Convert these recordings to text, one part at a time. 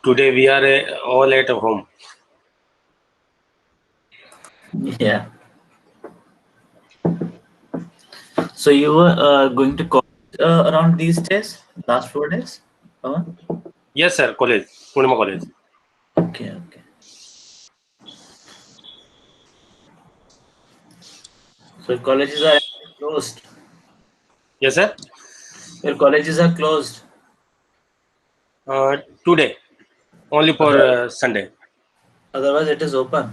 today we are all at home. Yeah. So you were going to college around these days, last 4 days? Yes, sir. College, Purnima College. Okay. So colleges are closed. Yes, sir. Your colleges are closed. Today, only for Sunday. Otherwise, it is open.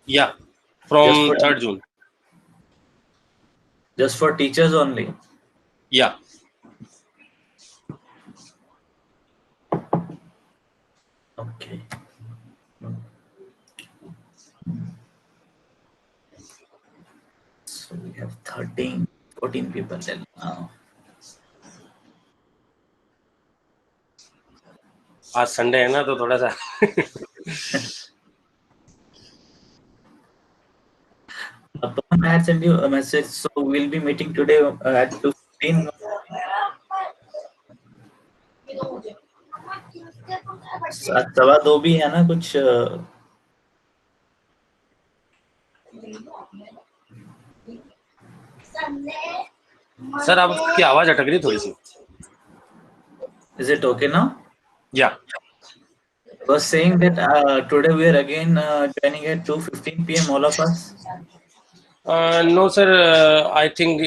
Yeah, Just from for 3rd June. just for teachers only. Yeah. Okay. So we have 14 people then now. आज Sunday है ना तो थोड़ा सा Pawan, I had sent you a message. So we'll be meeting today at 2:15. सवा दो भी है ना कुछ सर आपकी आवाज अटक रही थोड़ी सी. Is it okay now? Yeah. I was saying that today we are again joining at 2:15 p.m. all of us. No, sir. I think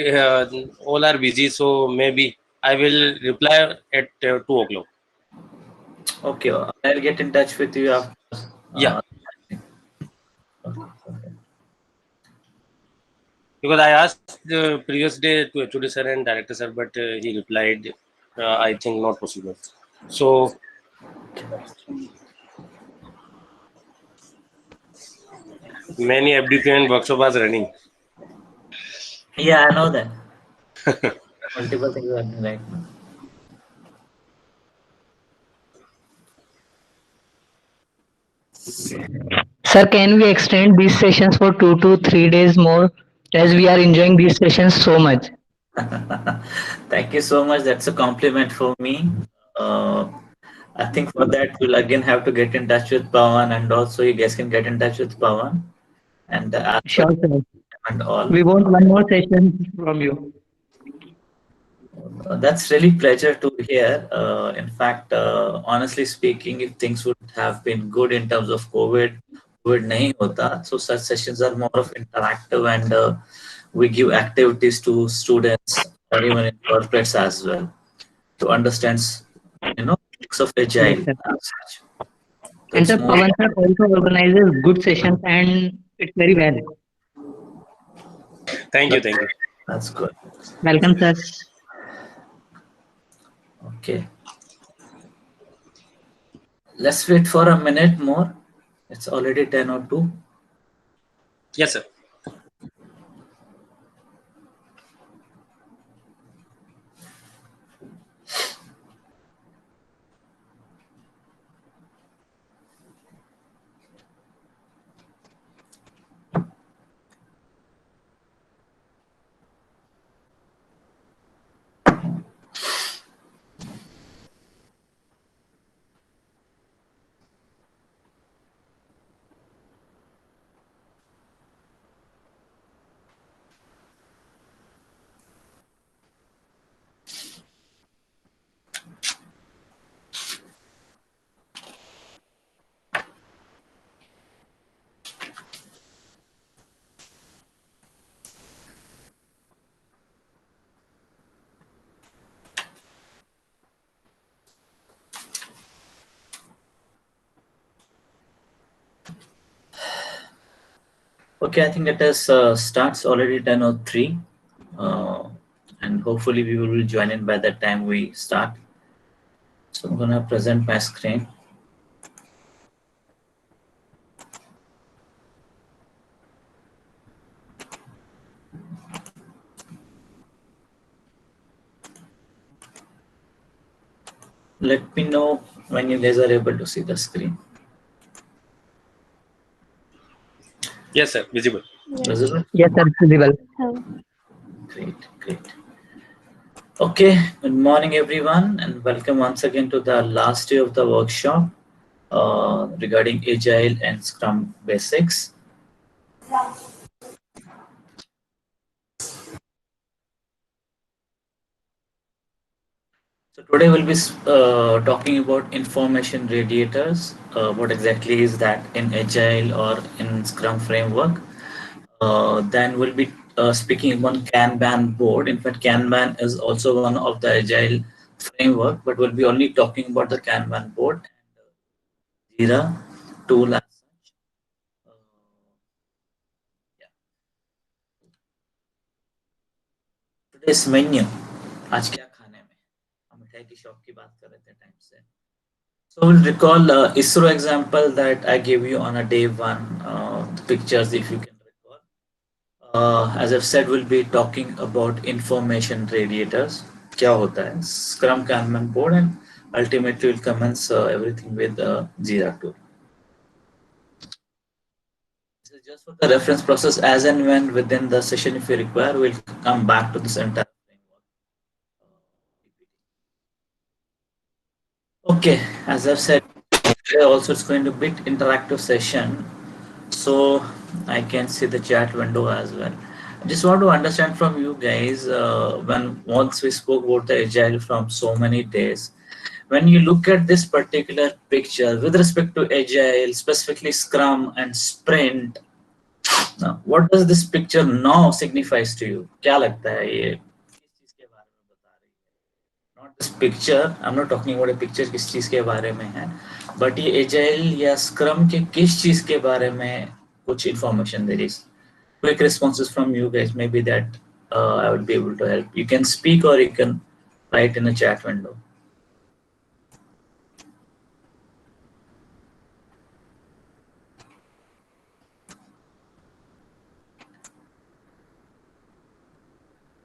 all are busy, so maybe I will reply at 2 o'clock. Okay, I'll get in touch with you after. Yeah. Okay. Because I asked the previous day to HOD sir and director sir, but he replied, I think not possible. So many FDP and workshop are running. Yeah, I know that. Multiple things are happening right now. Sir, can we extend these sessions for 2 to 3 days more, as we are enjoying these sessions so much? Thank you so much. That's a compliment for me. I think for that we'll again have to get in touch with Pawan, and also you guys can get in touch with Pawan and ask Sure, sir. and all. We want one more session from you. That's really pleasure to hear. In fact, honestly speaking, if things would have been good in terms of COVID nahi hota, so such sessions are more of interactive, and we give activities to students or even in corporates as well to understand, mix of agile. Yes, sir. As such. So And it's sir, more. Pawan sir also organizes good sessions, and it's very well. Thank you. That's good. Welcome, sir. Okay. Let's wait for a minute more. It's already 10:02. Yes, sir. Okay, I think it is starts already 10:03, and hopefully we will join in by the time we start. So I'm gonna present my screen. Let me know when you guys are able to see the screen. Yes, sir. Visible. Visible? Yes, sir, visible. Great. Okay, good morning everyone, and welcome once again to the last day of the workshop. regarding Agile and Scrum basics. So today we'll be talking about information radiators. What exactly is that in Agile or in Scrum framework? Then we'll be speaking about Kanban board. In fact, Kanban is also one of the Agile framework, but we'll be only talking about the Kanban board and Jira tool as such. Yeah. Today's menu. आज क्या खाने में? हम मिठाई की shop की बात कर रहे थे टाइम से. So we'll recall ISRO example that I gave you on a day one, the pictures if you can recall. As I've said, we'll be talking about information radiators. क्या होता है? Scrum Kanban board, and ultimately we'll commence everything with Jira tool. This is just for the reference process. As and when within the session, if you require, we'll come back to this entire framework. Okay, as I've said, also it's going to be interactive session, so I can see the chat window as well. I just want to understand from you guys, once we spoke about the Agile from so many days, when you look at this particular picture with respect to Agile, specifically Scrum and Sprint, now, what does this picture now signifies to you? क्या लगता है ये किस चीज के बारे में बता रही है? Not this picture, I'm not talking about a picture किस चीज के बारे में है, but ये Agile या Scrum के किस चीज के बारे में कुछ information there is. Quick responses from you guys, maybe that I would be able to help. You can speak or you can write in the chat window.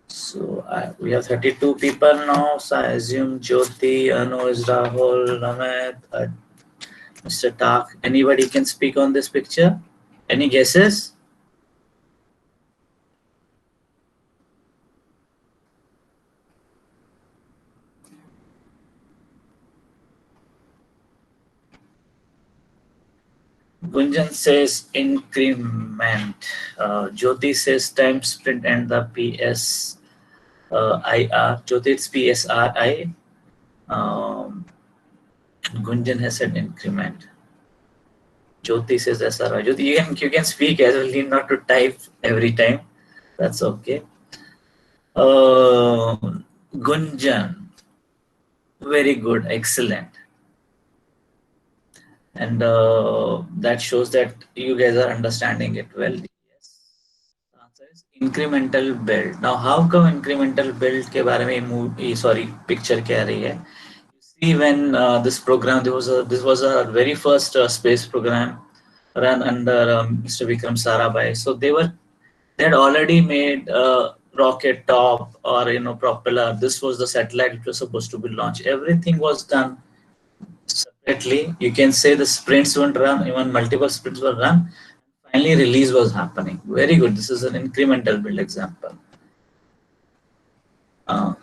So we have 32 people now. So I assume Jyoti, Anuj, Rahul, Ramit, Mr. Tak. Anybody can speak on this picture? Any guesses? Gunjan says increment. Jyoti says time sprint and the PS IR. Jyoti, it's PSRI. Gunjan has said increment. Jyoti says SRI. Jyoti, you can speak as well, need not to type every time. That's okay. Gunjan, very good, excellent. And that shows that you guys are understanding it well. Yes. The answer is incremental build. Now, how come incremental build के बारे में picture कह रही है? You see, when this program, this was a very first space program run under Mr. Vikram Sarabhai. So they had already made rocket top or propeller. This was the satellite which was supposed to be launched. Everything was done separately. You can say the sprints weren't run, even multiple sprints were run. Finally, release was happening. Very good. This is an incremental build example. Now,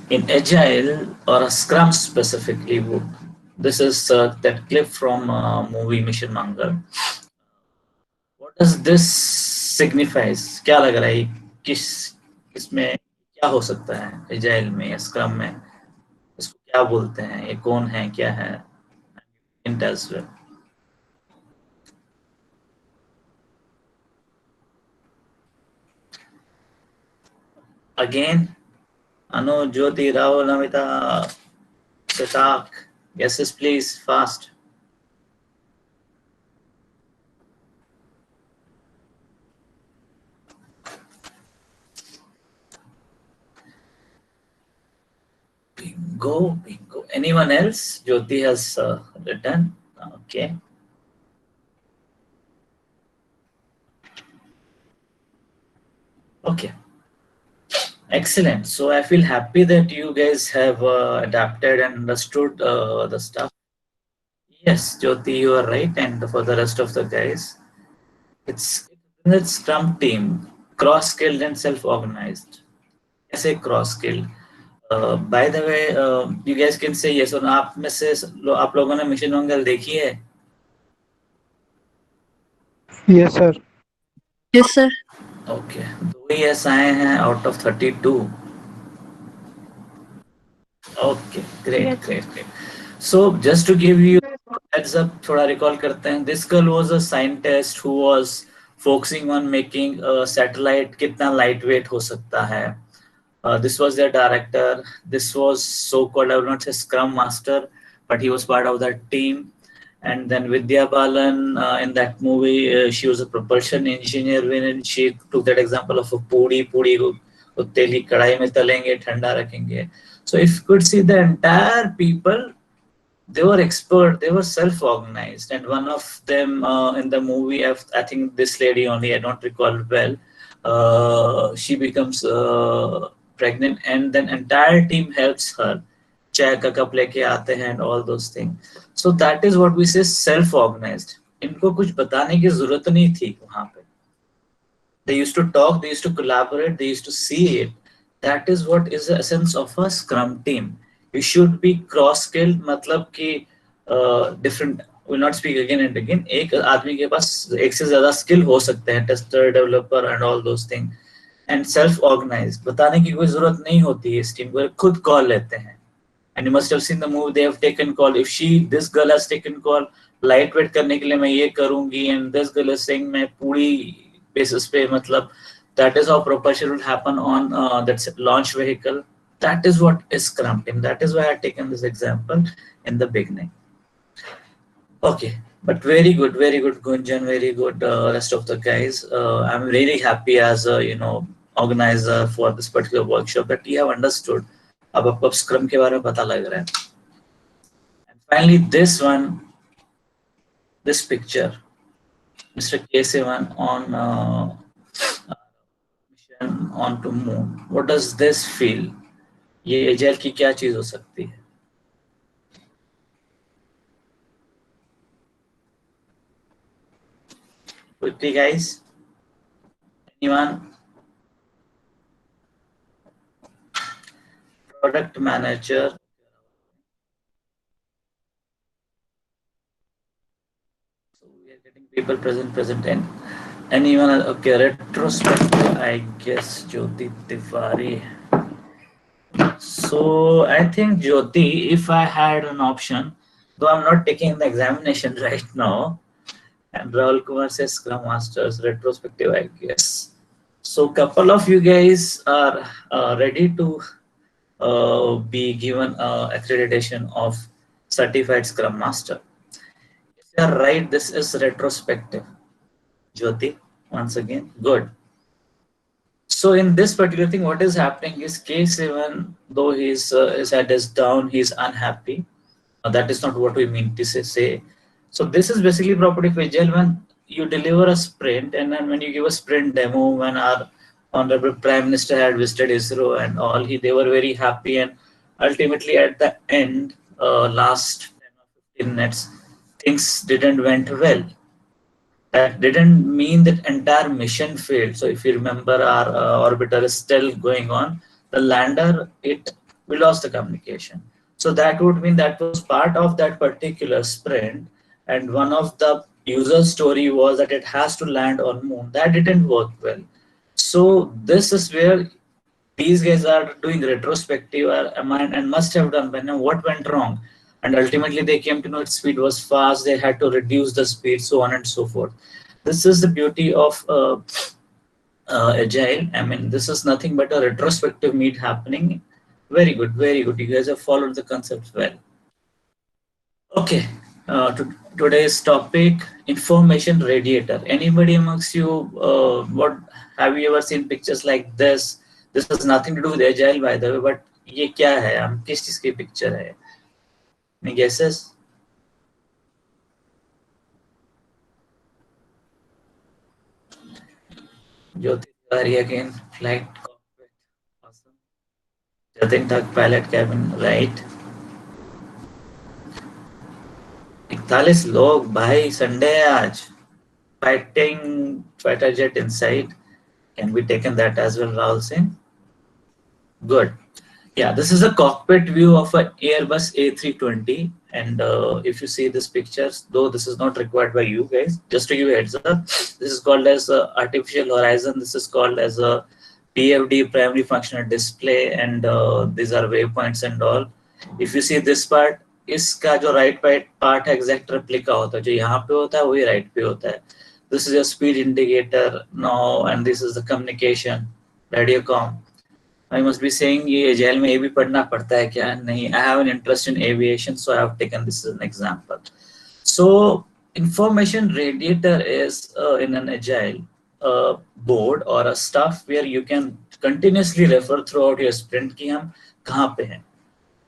in Agile or a Scrum specifically, this is that clip from movie Mission Mangal. What does this signifies? क्या लग रहा है किसमें क्या हो सकता है Agile में या Scrum में? इसको क्या बोलते हैं? ये कौन है? क्या है? Hint as well. Again, Anu, Jyoti, Rahul, Namita, Satak. Guesses, please, fast. Bingo. Anyone else? Jyoti has written. Okay. Okay. Excellent. So I feel happy that you guys have adapted and understood the stuff. Yes, Jyoti, you are right. And for the rest of the guys, it's Scrum team, cross-skilled and self-organized. I say cross-skilled. By the way, you guys can say yes or no. आप में से आप लोगों ने mission मंगल देखी है? Yes, sir. Yes, sir. Okay, 2 years आए हैं out of 32. Okay, great, Yes. great. So just to give you heads up, थोड़ा recall करते हैं. This girl was a scientist who was focusing on making a satellite कितना lightweight हो सकता है. This was their director. This was so-called, I would not say Scrum Master, but he was part of that team. And then Vidya Balan, in that movie, she was a propulsion engineer. When she took that example of a puri ko teli kadai mein talenge, thanda rakhenge. So if you could see the entire people, they were expert, they were self-organized. And one of them in the movie, I think this lady only, I don't recall well, she becomes pregnant, and then entire team helps her. Chai ka cup leke aate hain and all those things. So that is what we say self-organized. इनको कुछ बताने की जरूरत नहीं थी वहां पे. They used to talk, they used to collaborate, they used to see it. That is what is the essence of a Scrum team. You should be cross-skilled, मतलब कि different. Will not speak again and again. एक आदमी के पास एक से ज़्यादा skill हो सकते हैं, tester, developer and all those things. And self-organized. बताने की कोई ज़रूरत नहीं होती है इस team को, खुद call लेते हैं. And you must have seen the movie. They have taken call. If this girl has taken call, lightweight करने के लिए मैं ये करूँगी, and this girl is saying मैं पूरी basis पे, मतलब that is how propulsion will happen on that launch vehicle. That is what is Scrum team. That is why I had taken this example in the beginning. Okay, but very good, Gunjan, very good, rest of the guys. I'm really happy as a organizer for this particular workshop that you have understood. अब आपको Scrum के बारे में पता लग रहा है. And finally, this one, this picture, Mr. K7 on mission on to moon. What does this feel? ये एजाइल की क्या चीज हो सकती है? Quickly, guys. Anyone? Product manager. So we are getting people present and anyone? Okay, retrospective, I guess Jyoti Tiwari. So I think Jyoti, if I had an option, though I'm not taking the examination right now, and Rahul Kumar says Scrum Masters, retrospective, I guess. So couple of you guys are ready to be given accreditation of certified Scrum Master. If you are right, this is retrospective. Jyoti, once again, good. So in this particular thing, what is happening is K7, though his head is down, he's unhappy. That is not what we mean to say. So this is basically property of Agile. When you deliver a sprint, and then when you give a sprint demo, when our Honorable Prime Minister had visited ISRO and all, they were very happy, and ultimately at the end, last 10 or 15 minutes, things didn't went well. That didn't mean that entire mission failed. So if you remember, our orbiter is still going on. The lander, we lost the communication. So that would mean that was part of that particular sprint. And one of the user story was that it has to land on moon. That didn't work well. So this is where these guys are doing retrospective and must have done what went wrong. And ultimately they came to know its speed was fast. They had to reduce the speed, so on and so forth. This is the beauty of Agile. I mean, this is nothing but a retrospective meet happening. Very good, very good. You guys have followed the concept well. Okay, today's topic, information radiator. Anybody amongst you, what have you ever seen pictures like this? This has nothing to do with Agile, by the way, but ये क्या है? हम किस चीज की picture है? Any guesses? Jyoti Tiwari again, flight cockpit, awesome. Jatin Thak, pilot cabin, right? 41 लोग भाई, संडे है आज. Fighting fighter jet inside. Can be taken that as well, Rahul Singh? Good. Yeah, this is a cockpit view of an Airbus A320, and if you see these pictures, though this is not required by you guys, just to give you a heads up, this is called as artificial horizon. This is called as a PFD, primary functional display, and these are waypoints and all. If you see this part, इसका जो right part है exact replica होता है, जो यहाँ पे होता है वही right पे होता है. This is your speed indicator now, and this is the communication, radio com. I must be saying ये agile में ये भी पढ़ना पड़ता है क्या? नहीं. I have an interest in aviation, so I have taken this as an example. So information radiator is in an agile board or a stuff where you can continuously refer throughout your sprint कि हम कहाँ पे हैं.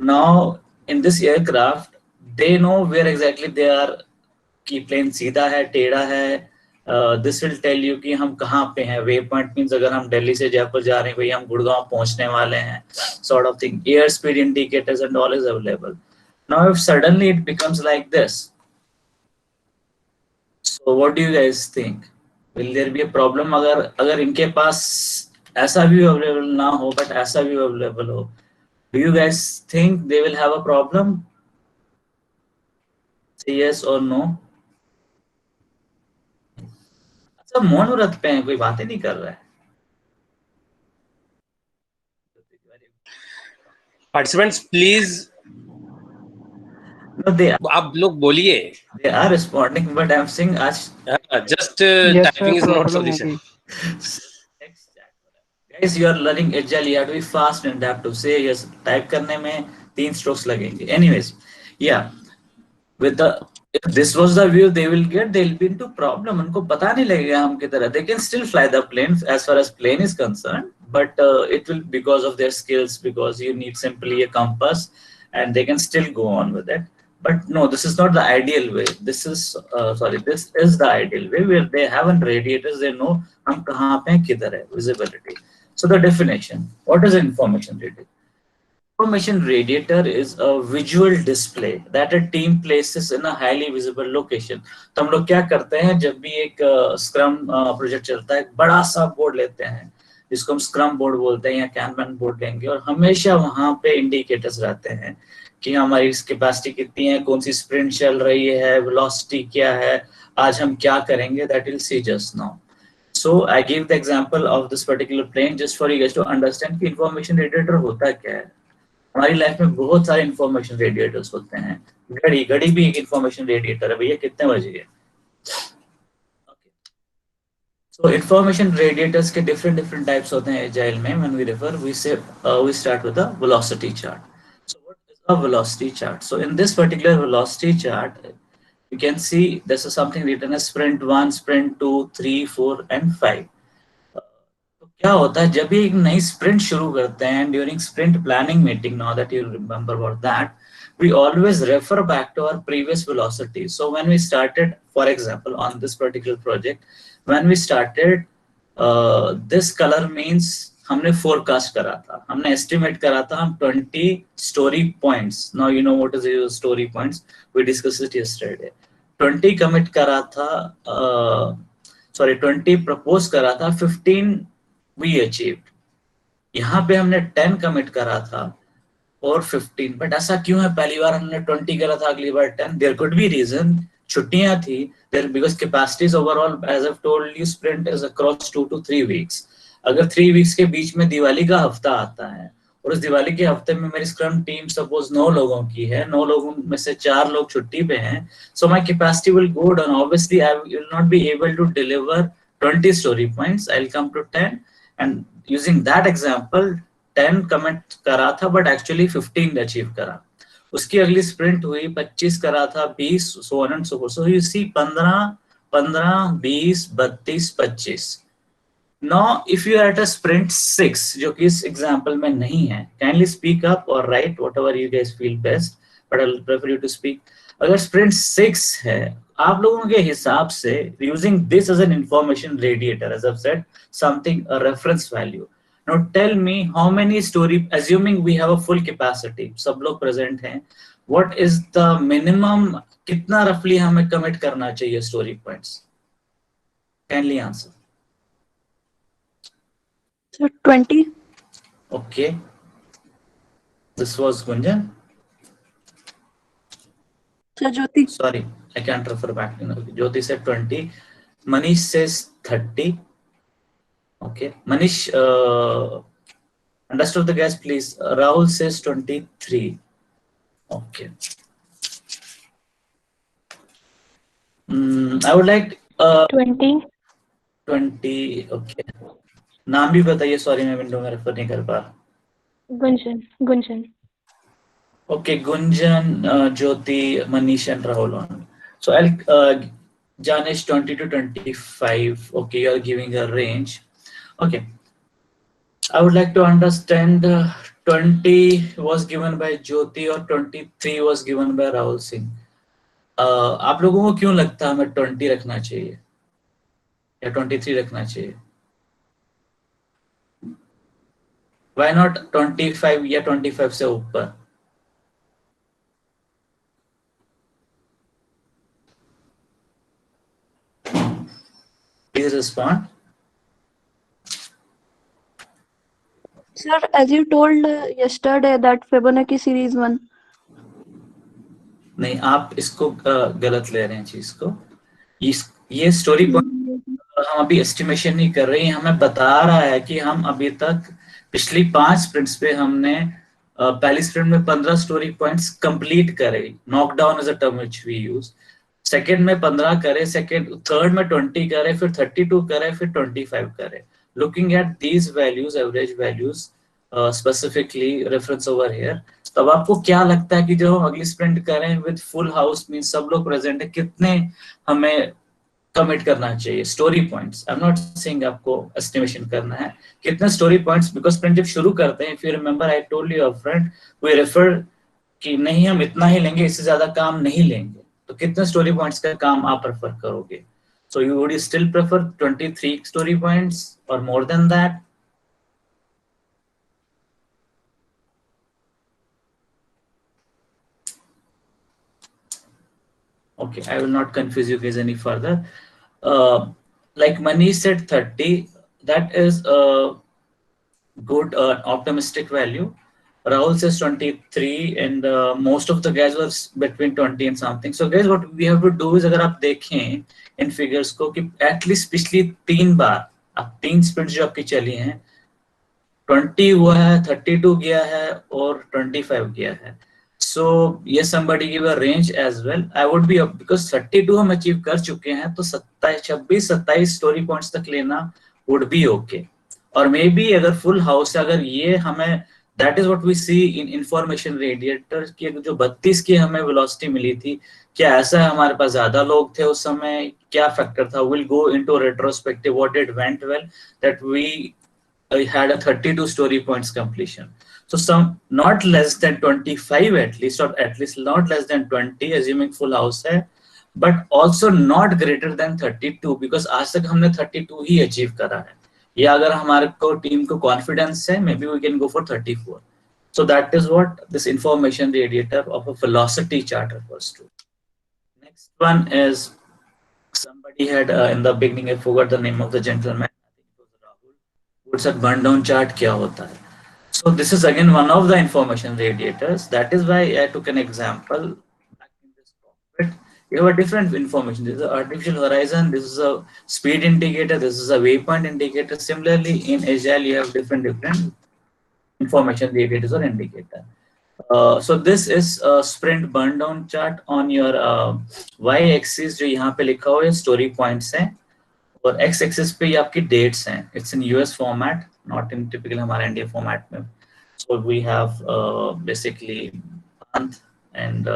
Now in this aircraft, they know where exactly they are, कि plane सीधा है, टेढ़ा है. This will tell you कि हम कहाँ पे हैं. Waypoint means अगर हम दिल्ली से जयपुर जा रहे हैं, भाई हम गुड़गांव पहुंचने वाले हैं, sort of thing. Air speed indicators and all is available. Now if suddenly it becomes like this, so what do you guys think? Will there be a problem अगर इनके पास ऐसा भी available ना हो, but ऐसा भी available हो? Do you guys think they will have a problem? Say yes or no. अच्छा, मौन व्रत पे हैं, कोई बातें नहीं कर रहा है. Participants, please, No, they आप लोग बोलिए. are responding, but I'm saying आज Just Yes, typing sir, is not problem solution. होगी. guys, you are learning agile, you have to be fast and adaptive. Say yes, type करने में 3 strokes लगेंगे. Anyways, yeah, with the if this was the view they will get, they'll be into problem. उनको पता नहीं लगेगा हम की तरह. They can still fly the plane as far as plane is concerned, but it will, because of their skills, because you need simply a compass, and they can still go on with it. But no, this is not the ideal way. This is this is the ideal way where they have an radiators. They know हम कहाँ पे हैं, किधर है, visibility. So the definition, what is information radiator? Information radiator is a visual display that a team places in a highly visible location. तो हम लोग क्या करते हैं, जब भी एक स्क्रम प्रोजेक्ट चलता है, बड़ा सा बोर्ड लेते हैं जिसको हम स्क्रम बोर्ड बोलते हैं या कैनवन बोर्ड लेंगे, और हमेशा वहां पे इंडिकेटर्स रहते हैं कि हमारी कैपेसिटी कितनी है, कौन सी स्प्रिंट चल रही है, वेलोसिटी क्या है, आज हम क्या करेंगे, that will see just now. So I gave the example of this particular plane just for you guys to understand कि information radiator होता क्या है. हमारी लाइफ में बहुत सारे इंफॉर्मेशन रेडिएटर्स होते हैं. घड़ी भी एक इंफॉर्मेशन रेडिएटर है. भैया कितने बजे है? So information radiators के different types होते हैं agile में. When we refer, we say we start with a velocity chart. So what is a velocity chart? So in this particular velocity chart, you can see this is something written as sprint 1, sprint 2, 3, 4 and 5. तो क्या होता है जब भी एक नई sprint शुरू करते हैं, during sprint planning meeting, now that you remember about that, we always refer back to our previous velocity. So when we started, for example, on this particular project, when we started, this color means हमने forecast करा था, हमने estimate करा था हम 20 story points. Now you know what is the story points, we discussed it yesterday. 20 commit करा था, 20 propose करा था, 15 we achieved. यहाँ पे हमने 10 commit करा था और 15. बट ऐसा क्यों है, पहली बार हमने 20 करा था, अगली बार 10? देयर कुड बी रीजन, छुट्टियां थी, there because capacities overall, as I told you, sprint is across 2 to 3 weeks. अगर 3 वीक्स के बीच में दिवाली का हफ्ता आता है और उस दिवाली के हफ्ते में मेरी स्क्रम टीम सपोज 9 लोगों की है, 9 लोगों में से 4 लोग छुट्टी पे हैं, so my capacity will go down. Obviously I will not be able to deliver 20 story points. I will come to 10, and using that example 10 commit करा था बट एक्चुअली 15 अचीव करा. उसकी अगली स्प्रिंट हुई, 25 करा था, 20, so on and so forth. So you see 15, 20, 32, 25. Now if you are at a sprint 6, जो कि इस एग्जांपल में नहीं है, kindly speak up or write whatever you guys feel best, but I'll prefer you to speak. अगर sprint 6 है, आप लोगों के हिसाब से, using this as an information radiator, as I've said, something, a reference value. Now tell me how many story, assuming we have a full capacity, सब लोग present हैं, what is the minimum, कितना roughly हमें commit करना चाहिए story points? Kindly answer. So 20. Okay. This was Gunjan. Sir, Jyoti. Sorry, I can't refer back. Jyoti said 20. Manish says 30. Okay. Manish, understood the guess, please. Rahul says 23. Okay. I would like 20. 20. Okay. नाम भी बताइए. Sorry मैं window में refer नहीं कर पा. Gunjan. Okay, Gunjan, Jyoti, Manish, and Rahul. So I'll Janish 20 to 25. Okay, you are giving a range. Okay. I would like to understand 20 was given by Jyoti or 23 was given by Rahul Singh. आप लोगों को क्यों लगता है हमें 20 रखना चाहिए या 23 रखना चाहिए? Why not 25 या 25 से ऊपर? Please respond. Sir, as you told yesterday that Fibonacci series 1. नहीं, आप इसको गलत ले रहे हैं चीज को. ये स्टोरी पॉइंट हम अभी एस्टिमेशन नहीं कर रहे हैं. हमें बता रहा है कि हम अभी तक पिछली 5 स्प्रिंट्स पे हमने पहली स्प्रिंट में 15 स्टोरी पॉइंट्स कंप्लीट करे. Knockdown is a term which we use. Second में 15 करे, थर्ड में 20 करे, फिर 32 करे, फिर 25 करे. Looking at these values, average values specifically reference over here. तब आपको क्या लगता है कि जो हम अगली स्प्रिंट करें विद फुल हाउस मींस सब लोग प्रेजेंट है, कितने हमें कमिट करना चाहिए story points? I am not saying आपको एस्टिमेशन करना है कितने स्टोरी पॉइंट्स, बिकॉज स्प्रिंट जब शुरू करते हैं, if you remember I told you upfront we refer कि नहीं हम इतना ही लेंगे, इससे ज्यादा काम नहीं लेंगे. तो कितने स्टोरी पॉइंट्स का काम आप प्रेफर करोगे? So you would still prefer 23 story points और more than that? Okay, I will not confuse you guys any further. Like Manish said 30, that is a good optimistic value. Rahul says 23 and most of the guys were between 20 and something. So guys, what we have to do is, अगर आप देखें इन figures को कि at least पिछली 3 बार, अब 3 sprints जो आपकी चली हैं, 20 हुआ है, 32 गया है और 25 गया है. So yes, somebody give a range as well. I would be up because 32 हम अचीव कर चुके हैं, तो 26-27 स्टोरी पॉइंट्स तक लेना would be okay. और मे बी अगर फुल हाउस है, अगर ये हमें that is what we see in information radiator की जो 32 की हमें वेलोसिटी मिली थी, क्या ऐसा है हमारे पास ज्यादा लोग थे उस समय, क्या फैक्टर था? Will go into retrospective what did went well that we had a 32 story points completion. So some not less than 25 at least, or at least not less than 20 assuming full house है, but also not greater than 32 because आज तक हमने 32 ही achieve करा है. या अगर हमारे को टीम को कॉन्फिडेंस है, maybe we can go for 34. So that is what this information radiator of a velocity chart refers to. Next one is somebody had in the beginning, I forgot the name of the gentleman, said burn down chart क्या होता है. So this is again one of the information radiators. That is why I took an example. Back in this cockpit, you have a different information. This is an artificial horizon. This is a speed indicator. This is a waypoint indicator. Similarly, in Agile, you have different information radiators or indicator. So this is a sprint burn down chart on your y-axis. जो यहाँ पे लिखा हुआ है story points है, और x axis पे ये आपकी डेट्स हैं. It's in US format, not in typical हमारा इंडिया फॉर्मेट में. So we have basically month and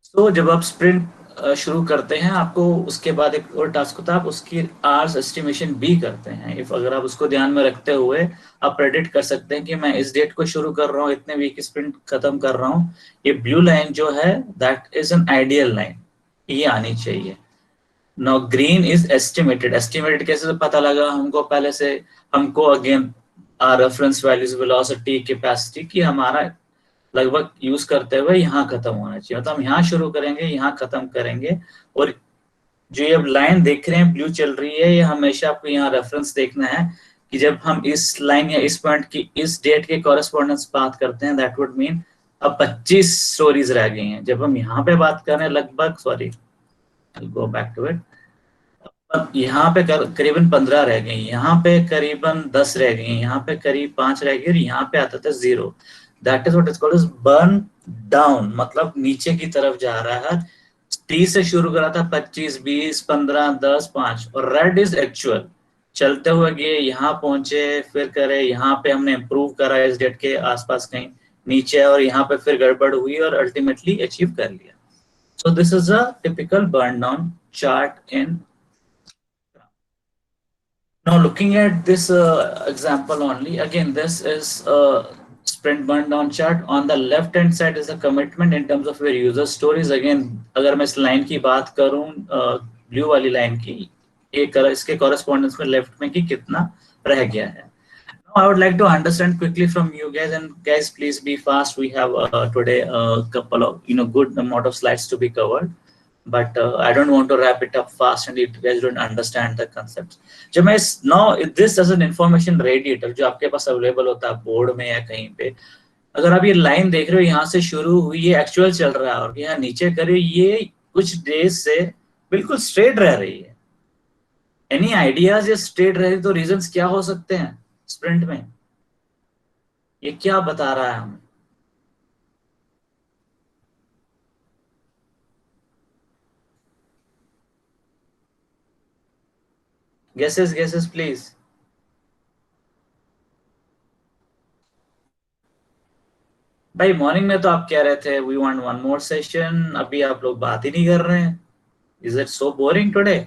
so जब आप स्प्रिंट शुरू करते हैं, आपको उसके बाद एक और टास्क होता है, आप उसकी आवर्स एस्टिमेशन भी करते हैं. इफ अगर आप उसको ध्यान में रखते हुए आप प्रेडिक्ट कर सकते हैं कि मैं इस डेट को शुरू कर रहा हूँ, इतने वीक स्प्रिंट खत्म कर रहा हूँ. ये ब्लू लाइन जो है that is an ideal line, ये आनी चाहिए. Now green is estimated. Estimated कैसे पता लगा हमको? पहले से हमको again reference values, velocity, capacity की हमारा लगभग यूज करते हुए यहाँ खत्म होना चाहिए. मतलब हम यहाँ शुरू करेंगे, यहाँ खत्म करेंगे. और जो ये लाइन देख रहे हैं ब्लू चल रही है, ये हमेशा आपको यहाँ रेफरेंस देखना है. कि जब हम इस लाइन या इस पॉइंट की इस डेट के कॉरेस्पॉन्डेंस बात करते हैं, दैट वुड मीन अब 25 स्टोरीज रह गई हैं। जब हम यहाँ पे बात कर रहे हैं लगभग, sorry go back to it, यहाँ पे करीबन 15 रह गई, यहाँ पे करीबन 10 रह गई, यहाँ पे करीब 5 रह गई और यहाँ पे आता था 0। That is what is called as burn down, मतलब नीचे की तरफ जा रहा है। 30 से शुरू करा था, 25, 20, 15, 10, 5, और रेड इज एक्चुअल, चलते हुए गए, यहाँ पहुंचे, फिर करे, यहाँ पे हमने इम्प्रूव करा इस डेट के आसपास कहीं नीचे, और यहाँ पे फिर गड़बड़ हुई और अल्टीमेटली अचीव कर लिया। So this is a typical burn down chart in. Now looking at this example only, again this is a sprint burn down chart. On the left hand side is the commitment in terms of your user stories. Again अगर मैं इस line की बात करूं, blue वाली line की, इसके correspondence में लेफ्ट में कि कितना रह गया है। Now I would like to understand quickly from you guys, and guys please be fast. We have today a couple of good amount of slides to be covered, but I don't want to wrap it up fast and you guys don't understand the concepts. जब मैं now this as an information radiator जो आपके पास available होता है board में या कहीं पे, अगर आप ये लाइन देख रहे हो यहाँ से शुरू हुई, ये एक्चुअल चल रहा है और यहाँ नीचे करे, ये कुछ डेज से बिल्कुल स्ट्रेट रह रही है। एनी आइडियाज ये स्ट्रेट रहे तो रीजंस क्या हो सकते हैं स्प्रिंट में? ये क्या बता रहा है हमें? Guesses please. भाई मॉर्निंग में तो आप कह रहे थे we want one more session, अभी आप लोग बात ही नहीं कर रहे हैं। Is it so boring today?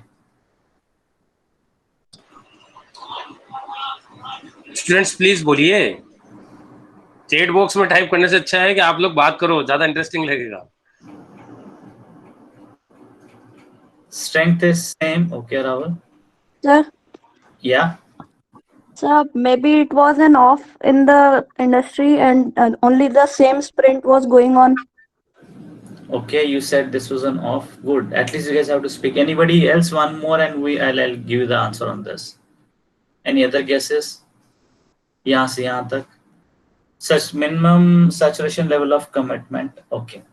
Students please बोलिए, चैट बॉक्स में टाइप करने से अच्छा है कि आप लोग बात करो, ज्यादा इंटरेस्टिंग लगेगा। Strength is same. Okay, Rahul. Sir, Yeah. sir, maybe it was an off in the industry and only the same sprint was going on. Okay, you said this was an off. Good. At least you guys have to speak. Anybody else? One more, and I'll give you the answer on this. Any other guesses? यहाँ से यहाँ तक. Such minimum saturation level of commitment. Okay.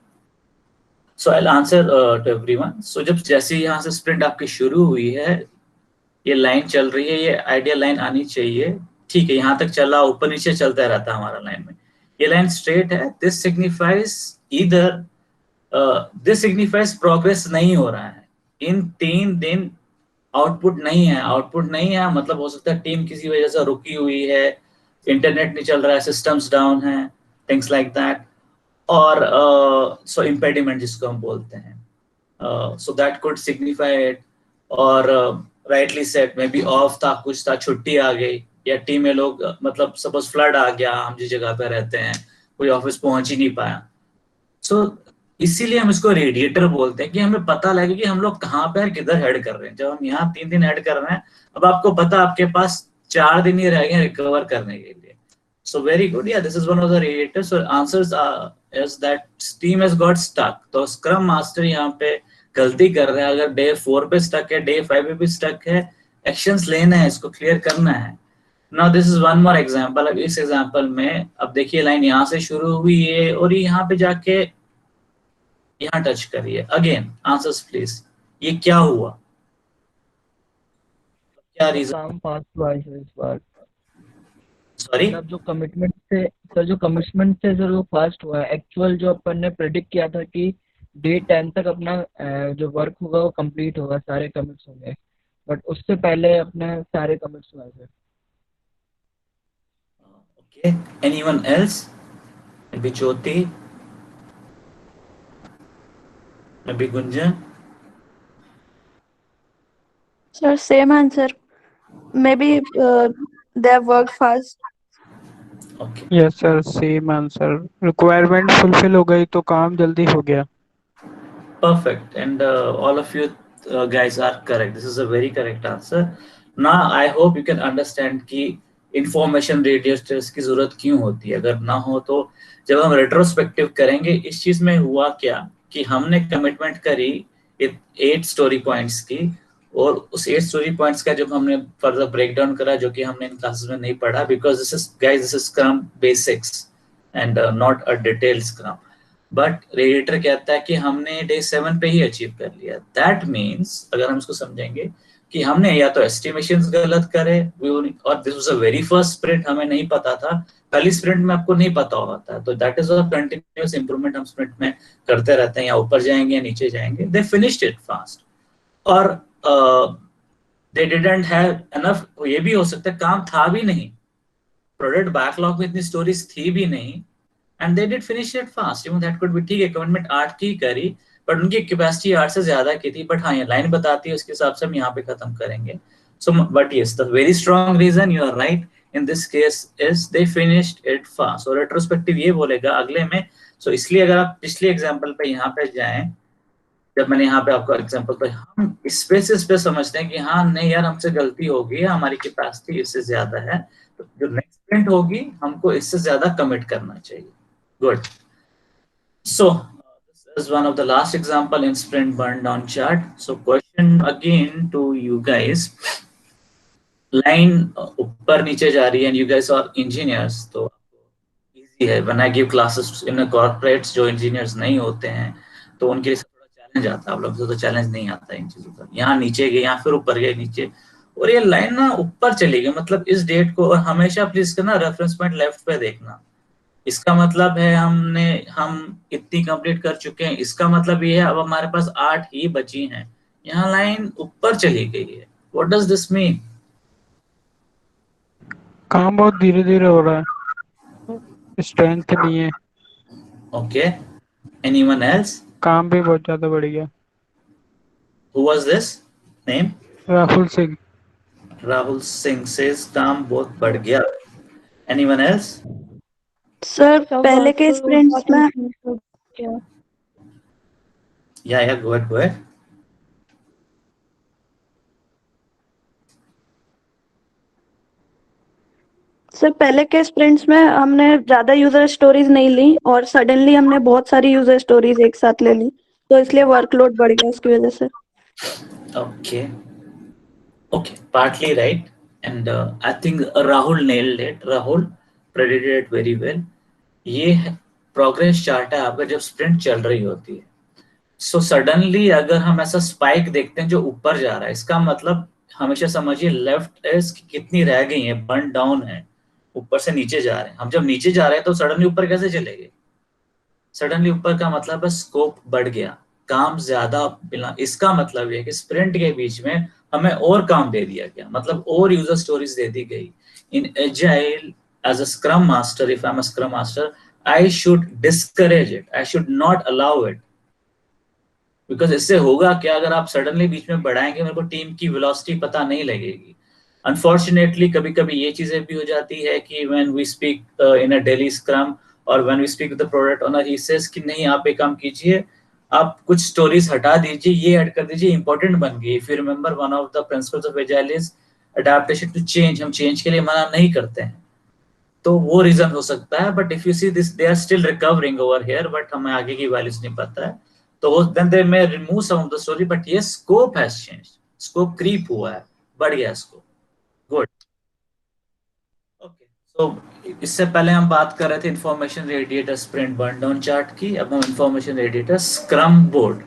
So I'll answer to everyone. So जब जैसे यहाँ से sprint आपकी शुरू हुई है, ये लाइन चल रही है, ये आइडियल लाइन आनी चाहिए, ठीक है, यहाँ तक चला, ऊपर नीचे चलता रहता है हमारा लाइन में, ये लाइन स्ट्रेट है। This signifies either this signifies progress नहीं हो रहा है, इन 3 दिन आउटपुट नहीं है, मतलब हो सकता है टीम किसी वजह से रुकी हुई है, इंटरनेट नहीं चल रहा है, सिस्टम्स डाउन है, थिंग्स लाइक दैट, और सो इम्पेडिमेंट जिसको हम बोलते हैं, so that could signify it. और rightly set may be off था, कुछ था, छुट्टी आ गई, या टीम में लोग, मतलब सपोज फ्लड आ गया, हम जिस जगह पे रहते हैं कोई ऑफिस पहुंच ही नहीं पाया। सो इसीलिए हम इसको रेडिएटर बोलते हैं कि हमें पता लगे कि हम लोग कहाँ पे किधर हेड कर रहे हैं। जब हम यहाँ 3 दिन हेड कर रहे हैं, अब आपको पता आपके पास 4 दिन ही रह गए रिकवर करने के लिए। सो वेरी गुड, या this is one of the radiators. So answers is that team has got stuck. तो स्क्रम मास्टर यहाँ पे गलती कर रहे हैं, अगर डे 4 पे स्टक है, डे 5 पे भी स्टक है, एक्शंस लेना है, इसको क्लियर करना है। Now this is one more example. अब इस एग्जांपल में अब देखिए लाइन यहाँ से शुरू हुई है और यहाँ पे जाके यहाँ टच करिए। अगेन आंसर्स प्लीज, ये क्या हुआ, क्या रीजन? काम फास्ट हुआ है इस बार। सॉरी मतलब जो कमिटमेंट से सर वो फास्ट हुआ है। एक्चुअल जो अपन ने प्रेडिक्ट किया था कि डे 10 तक अपना जो वर्क होगा वो कंप्लीट होगा, सारे कमिट्स होंगे, बट उससे पहले अपने सारे कमिट्स हुए थे। Okay, anyone else? May be Jyoti, may be Gunjan? Sir, same answer. Maybe they have worked fast. Okay, yes sir, same answer. Requirement fulfil हो गई तो काम जल्दी हो गया। perfect, and all of you guys are correct. This is a very correct answer. Now I hope you can understand कि information radiators की जरूरत क्यों होती है। अगर ना हो तो जब हम रेट्रोस्पेक्टिव करेंगे इस चीज में हुआ क्या कि हमने कमिटमेंट करी 8 स्टोरी पॉइंट्स की, और उस 8 स्टोरी पॉइंट्स का जब हमने फर्दर ब्रेक डाउन करा, जो कि हमने इन क्लासेस में नहीं पढ़ा, because this is scrum basics and not a detailed scrum, but radiator कहता है कि हमने डे 7 पे ही अचीव कर लिया। दैट मीन्स अगर हम इसको समझेंगे कि हमने या तो एस्टिमेशंस गलत करे, और this was a very first sprint, हमें नहीं पता था, पहली स्प्रिंट में आपको नहीं पता होता है, तो that is a continuous improvement हम स्प्रिंट में करते रहते हैं, या ऊपर जाएंगे या नीचे जाएंगे। दे फिनिश्ड इट फास्ट, और दे डिडंट हैव एनफ, ये भी हो सकता है काम था भी नहीं, प्रोडक्ट बैकलॉग में इतनी स्टोरीज थी भी नहीं, and they did finish it fast. Even that could B, ठीक है कमिटमेंट 8 की करी, बट उनकी कैपेसिटी 8 से ज्यादा की थी, बट हाँ ये लाइन बताती है उसके हिसाब से हम यहाँ पे खत्म करेंगे। So but yes, the very strong reason, you are right in this case, is they finished it fast. और रेट्रोस्पेक्टिव ये बोलेगा अगले में। सो इसलिए अगर आप पिछले एग्जाम्पल पे यहाँ पे जाएं, जब मैंने यहाँ पे आपको एग्जांपल पे, हम इस बेसिस पे समझते हैं कि हाँ नहीं यार हमसे गलती हो गई है, हमारी कैपेसिटी इससे ज्यादा है, तो जो नेक्स्ट स्प्रिंट होगी हमको इससे ज्यादा कमिट करना चाहिए। Good. So this is one of the last example in sprint burn down chart. So question again to you guys, line ऊपर नीचे जा रही है, and you guys are engineers, तो easy है। when I give classes in a corporates, जो engineers नहीं होते हैं तो उनके लिए चैलेंज आता है, आप लोग तो चैलेंज नहीं आता है इन चीजों का। यहाँ नीचे गए, यहाँ फिर ऊपर गए नीचे, और ये लाइन ना ऊपर चली गई, मतलब इस डेट को, और हमेशा प्लीज करना रेफरेंस पॉइंट लेफ्ट पे देखना। इसका मतलब है हम इतनी कंप्लीट कर चुके हैं, इसका मतलब ये है अब हमारे पास 8 ही बची हैं। यहाँ लाइन ऊपर चली गई है। What does this mean? काम बहुत धीरे धीरे हो रहा है, स्ट्रेंथ नहीं है। Okay, anyone else? काम भी बहुत ज्यादा बढ़ गया। Who was this name? Rahul Singh. Rahul Singh says काम बहुत बढ़ गया। Anyone else? सर पहले के स्प्रिंट्स में या गो अहेड। सर पहले के स्प्रिंट्स में हमने ज्यादा यूजर स्टोरीज नहीं ली, और सडनली हमने बहुत सारी यूजर स्टोरीज एक साथ ले ली, तो इसलिए वर्कलोड बढ़ गया इसकी वजह से। Okay, partly right, and I think Rahul nailed it. Rahul predicted it very well. ये प्रोग्रेस चार्ट है आपका जब स्प्रिंट चल रही होती है। सो सडनली अगर हम ऐसा स्पाइक देखते हैं जो ऊपर जा रहा है, इसका मतलब हमेशा समझिए लेफ्ट एज कितनी रह गई है, बर्न डाउन है, ऊपर से नीचे जा रहे हैं। हम जब नीचे जा रहे हैं तो सडनली ऊपर कैसे चलेंगे? सडनली ऊपर का मतलब है स्कोप बढ़ गया, काम ज्यादा मिला। इसका मतलब है कि स्प्रिंट के बीच में हमें और काम दे दिया गया, मतलब और यूजर स्टोरीज दे दी गई। In agile as a scrum master, if I am a scrum master, I should discourage it, I should not allow it, because इससे होगा क्या, अगर आप सडनली बीच में बढ़ाएंगे, मेरे को टीम की वेलोसिटी पता नहीं लगेगी। अनफॉर्चुनेटली कभी कभी ये चीजें भी हो जाती है कि when we speak in a daily scrum, और when we speak with the product owner, he says कि नहीं आप एक काम कीजिए, आप कुछ स्टोरीज हटा दीजिए, ये ऐड कर दीजिए, इंपॉर्टेंट बन गई। If you remember, one of the principles of agile is adaptation to change. हम चेंज के लिए मना नहीं करते हैं, तो वो रीजन हो सकता है। But if you see this, they are still recovering over here, but हमें आगे की वैल्यूज नहीं पता है, तो then they may remove some of the story, but ये scope has changed, scope creep हुआ है, बढ़ गया स्कोप। गुड। ओके, सो इससे पहले हम बात कर रहे थे information radiator sprint burn down chart की, अब हम इंफॉर्मेशन रेडिएटर स्क्रम बोर्ड।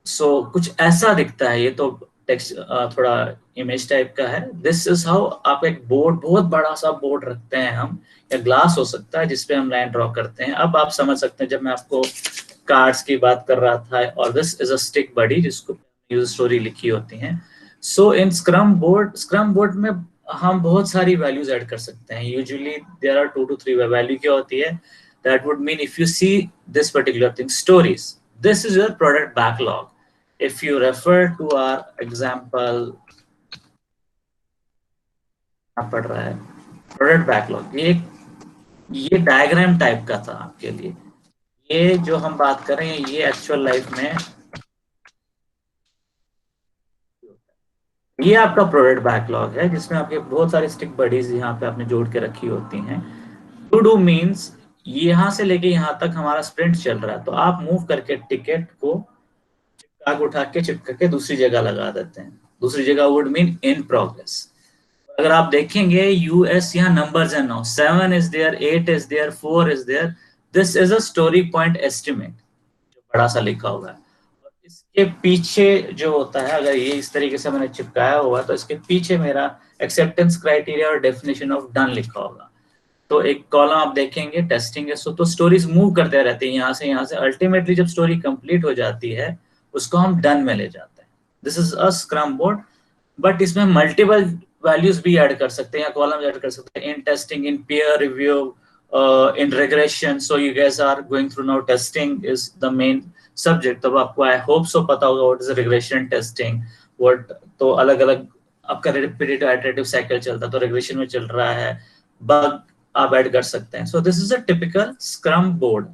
सो कुछ ऐसा दिखता है, ये तो टेक्स्ट थोड़ा इमेज टाइप का है। दिस इज हाउ आप एक बोर्ड, बहुत बड़ा सा बोर्ड रखते हैं हम, या ग्लास हो सकता है जिसपे हम लाइन ड्रॉ करते हैं। अब आप समझ सकते हैं जब मैं आपको कार्ड्स की बात कर रहा था, और दिस इज अ स्टिक बडी जिसको यूजर स्टोरी लिखी होती है। सो इन स्क्रम बोर्ड में हम बहुत सारी वैल्यूज ऐड कर सकते हैं। Usually there are 2 to 3 value क्या होती है, that would mean if you see this particular thing, stories, this is your product backlog. If you refer to our example, पढ़ रहा है प्रोडक्ट बैकलॉग, ये डायग्राम टाइप का था आपके लिए। ये जो हम बात कर रहे हैं ये एक्चुअल लाइफ में ये आपका प्रोडक्ट बैकलॉग है, जिसमें आपके बहुत सारे स्टिक बडीज यहाँ पे आपने जोड़ के रखी होती हैं। टू डू मीन्स यहाँ से लेके यहाँ तक हमारा स्प्रिंट चल रहा है, तो आप मूव करके टिकट को काग उठा के चिपका के दूसरी जगह लगा देते हैं। दूसरी जगह वुड मीन इन प्रोग्रेस। अगर आप देखेंगे यूएस यहाँ नंबर्स है now, 7 is there, 8 is there, 4 is there. This is a story point estimate जो बड़ा सा लिखा हुआ है। और इसके पीछे जो होता है, अगर ये इस तरीके से मैंने चिपकाया हुआ तो इसके पीछे मेरा एक्सेप्टेंस क्राइटेरिया और डेफिनेशन ऑफ डन लिखा होगा। तो एक कॉलम आप देखेंगे टेस्टिंग है, तो स्टोरीज मूव करते रहती है यहाँ से अल्टीमेटली जब स्टोरी कंप्लीट हो जाती है उसको हम डन में ले जाते हैं। This is a scrum board, but इसमें मल्टीपल वैल्यूज भी ऐड कर सकते हैं या कॉलम ऐड कर सकते हैं, in testing, in peer review, in regression. So you guys are going through now, testing is the main subject. तब आपको आई होप सो पता होगा what is regression testing, what, तो अलग अलग आपका रिपीटेटिव इटरेटिव साइकिल चलता है, तो रिग्रेशन में चल रहा है, बग आप ऐड कर सकते हैं। So this is a typical scrum board.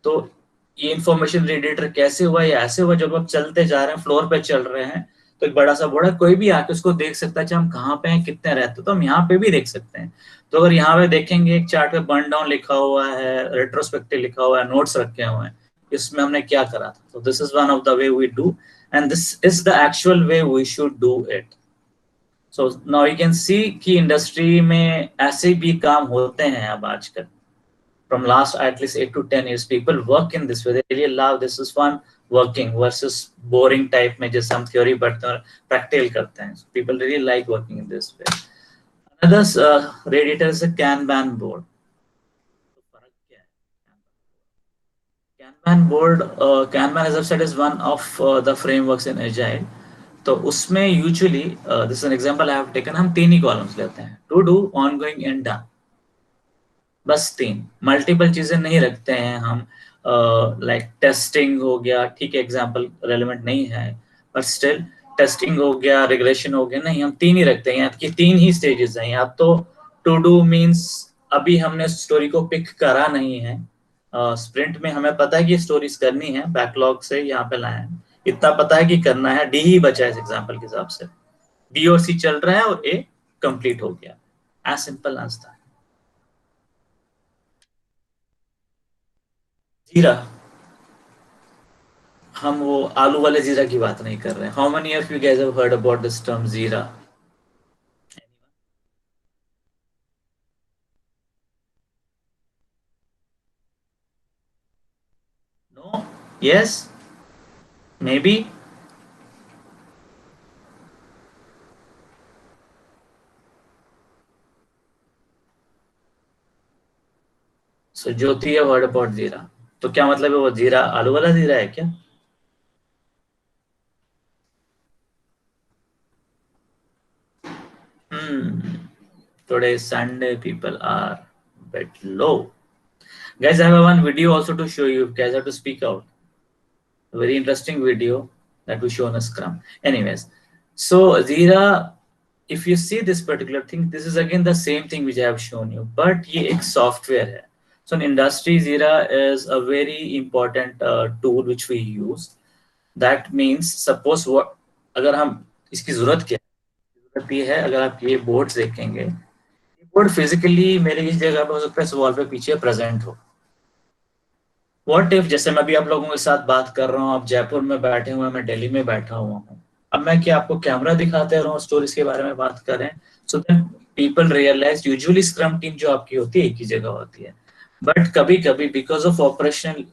तो ये इंफॉर्मेशन रेडिएटर कैसे हुआ, ये ऐसे हुआ जब आप चलते जा रहे हैं, फ्लोर पे चल रहे हैं, तो एक बड़ा सा बोर्ड है, कोई भी आके उसको देख सकता है कि हम कहाँ पे हैं, कितने रहते हैं, तो हम यहाँ पे भी देख सकते हैं। तो अगर यहाँ पे देखेंगे एक चार्ट पे बर्न डाउन लिखा हुआ है, रेट्रोस्पेक्टिव लिखा हुआ है, नोट्स रखे हुए हैं, इसमें हमने क्या करा था। तो this is one of the way we do, and this is the actual way we should do it. So now you can see कि इंडस्ट्री में ऐसे भी काम होते हैं अब आजकल। From last at least 8 to 10 years, people work in this way. They really love this is fun working versus boring type में जैसे हम theory पढ़ते हैं और practical करते हैं. So people really like working in this way. Another radiator is a Kanban board. Kanban board, Kanban as I've said is one of the frameworks in Agile. तो उसमें usually this an example I have taken, हम 3 ही columns लेते हैं, to do, ongoing and done, बस 3, multiple चीजें नहीं रखते हैं हम। लाइक टेस्टिंग हो गया, ठीक है एग्जांपल रेलेवेंट नहीं है, बट स्टिल टेस्टिंग हो गया, रिग्रेशन हो गया, नहीं हम 3 ही रखते हैं। यहाँ की 3 ही स्टेजेस हैं। या तो टू डू मीन्स अभी हमने स्टोरी को पिक करा नहीं है, स्प्रिंट में हमें पता है कि स्टोरीज करनी है, बैकलॉग से यहाँ पे लाए हैं, इतना पता है कि करना है, डी ही बचा है इस एग्जांपल के हिसाब से, बी और सी चल रहा है और ए कंप्लीट हो गया, एज सिंपल एज दैट। जीरा, हम वो आलू वाले जीरा की बात नहीं कर रहे हैं। How many of you guys have heard about this term Jira? No, yes, maybe? So Jyoti है वर्ड अबाउट जीरा, तो क्या मतलब है, वो जीरा आलू वाला जीरा है क्या? Today Sunday people are bit low. Guys, I have one video also to show you. Guys have to speak out. A very interesting video that we show on a Scrum. Anyways, so Jira, if you see this particular thing, this is again the same thing which I have shown you, but ये एक software है. So in industry, Jira is a very important tool which we use. That means suppose what, अगर हम इसकी जरूरत क्या है, अगर आप ये बोर्ड्स देखेंगे, बोर्ड फिजिकली मेरे इस जगह पे हो सकता है, इस वॉल पे पीछे प्रेजेंट हो। व्हाट इफ, जैसे मैं भी आप लोगों के साथ बात कर रहा हूँ, आप जयपुर में बैठे हुए हैं, मैं दिल्ली में बैठा हुआ हूँ, अब मैं क्या आपको कैमरा दिखाते रहा हूँ, स्टोरीज के बारे में बात करें, so then people realize usually scrum team जो आपकी होती है एक ही जगह होती है, बट कभी कभी बिकॉज ऑफ ऑपरेशनल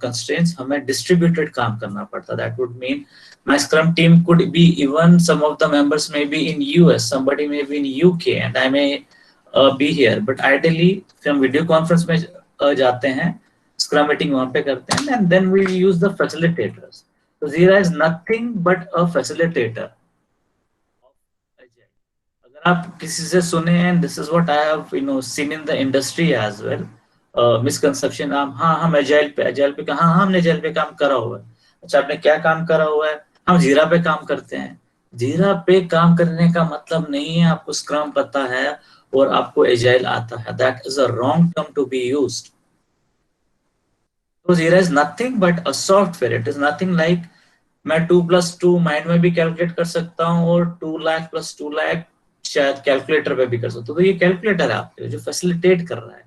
कंस्ट्रेंट्स हमें डिस्ट्रीब्यूटेड काम करना पड़ता है। That would mean my scrum team could be even some of the members may be in US, somebody may be in UK and I may be here, but ideally हम video conference में जाते हैं, scrum meeting वहां पे करते हैं, and then we use the facilitators. So Jira is nothing but a facilitator. अगर आप किसी से सुने, and this is what I have seen in the industry as well, misconception, हाँ हम एजाइल पे हाँ हमने एजाइल पे काम करा हुआ है। अच्छा, आपने क्या काम करा हुआ है? हम जीरा पे काम करते हैं। जीरा पे काम करने का मतलब नहीं है आपको स्क्रम पता है और आपको एजाइल आता है। That is a wrong term to be used. तो Jira is nothing but a software. It is nothing like मैं 2+2 माइंड में भी कैलकुलेट कर सकता हूँ और 2 लाख + 2 लाख शायद कैलकुलेटर पे भी कर सकता हूँ। तो ये कैलकुलेटर है आपके जो फैसिलिटेट कर रहा है,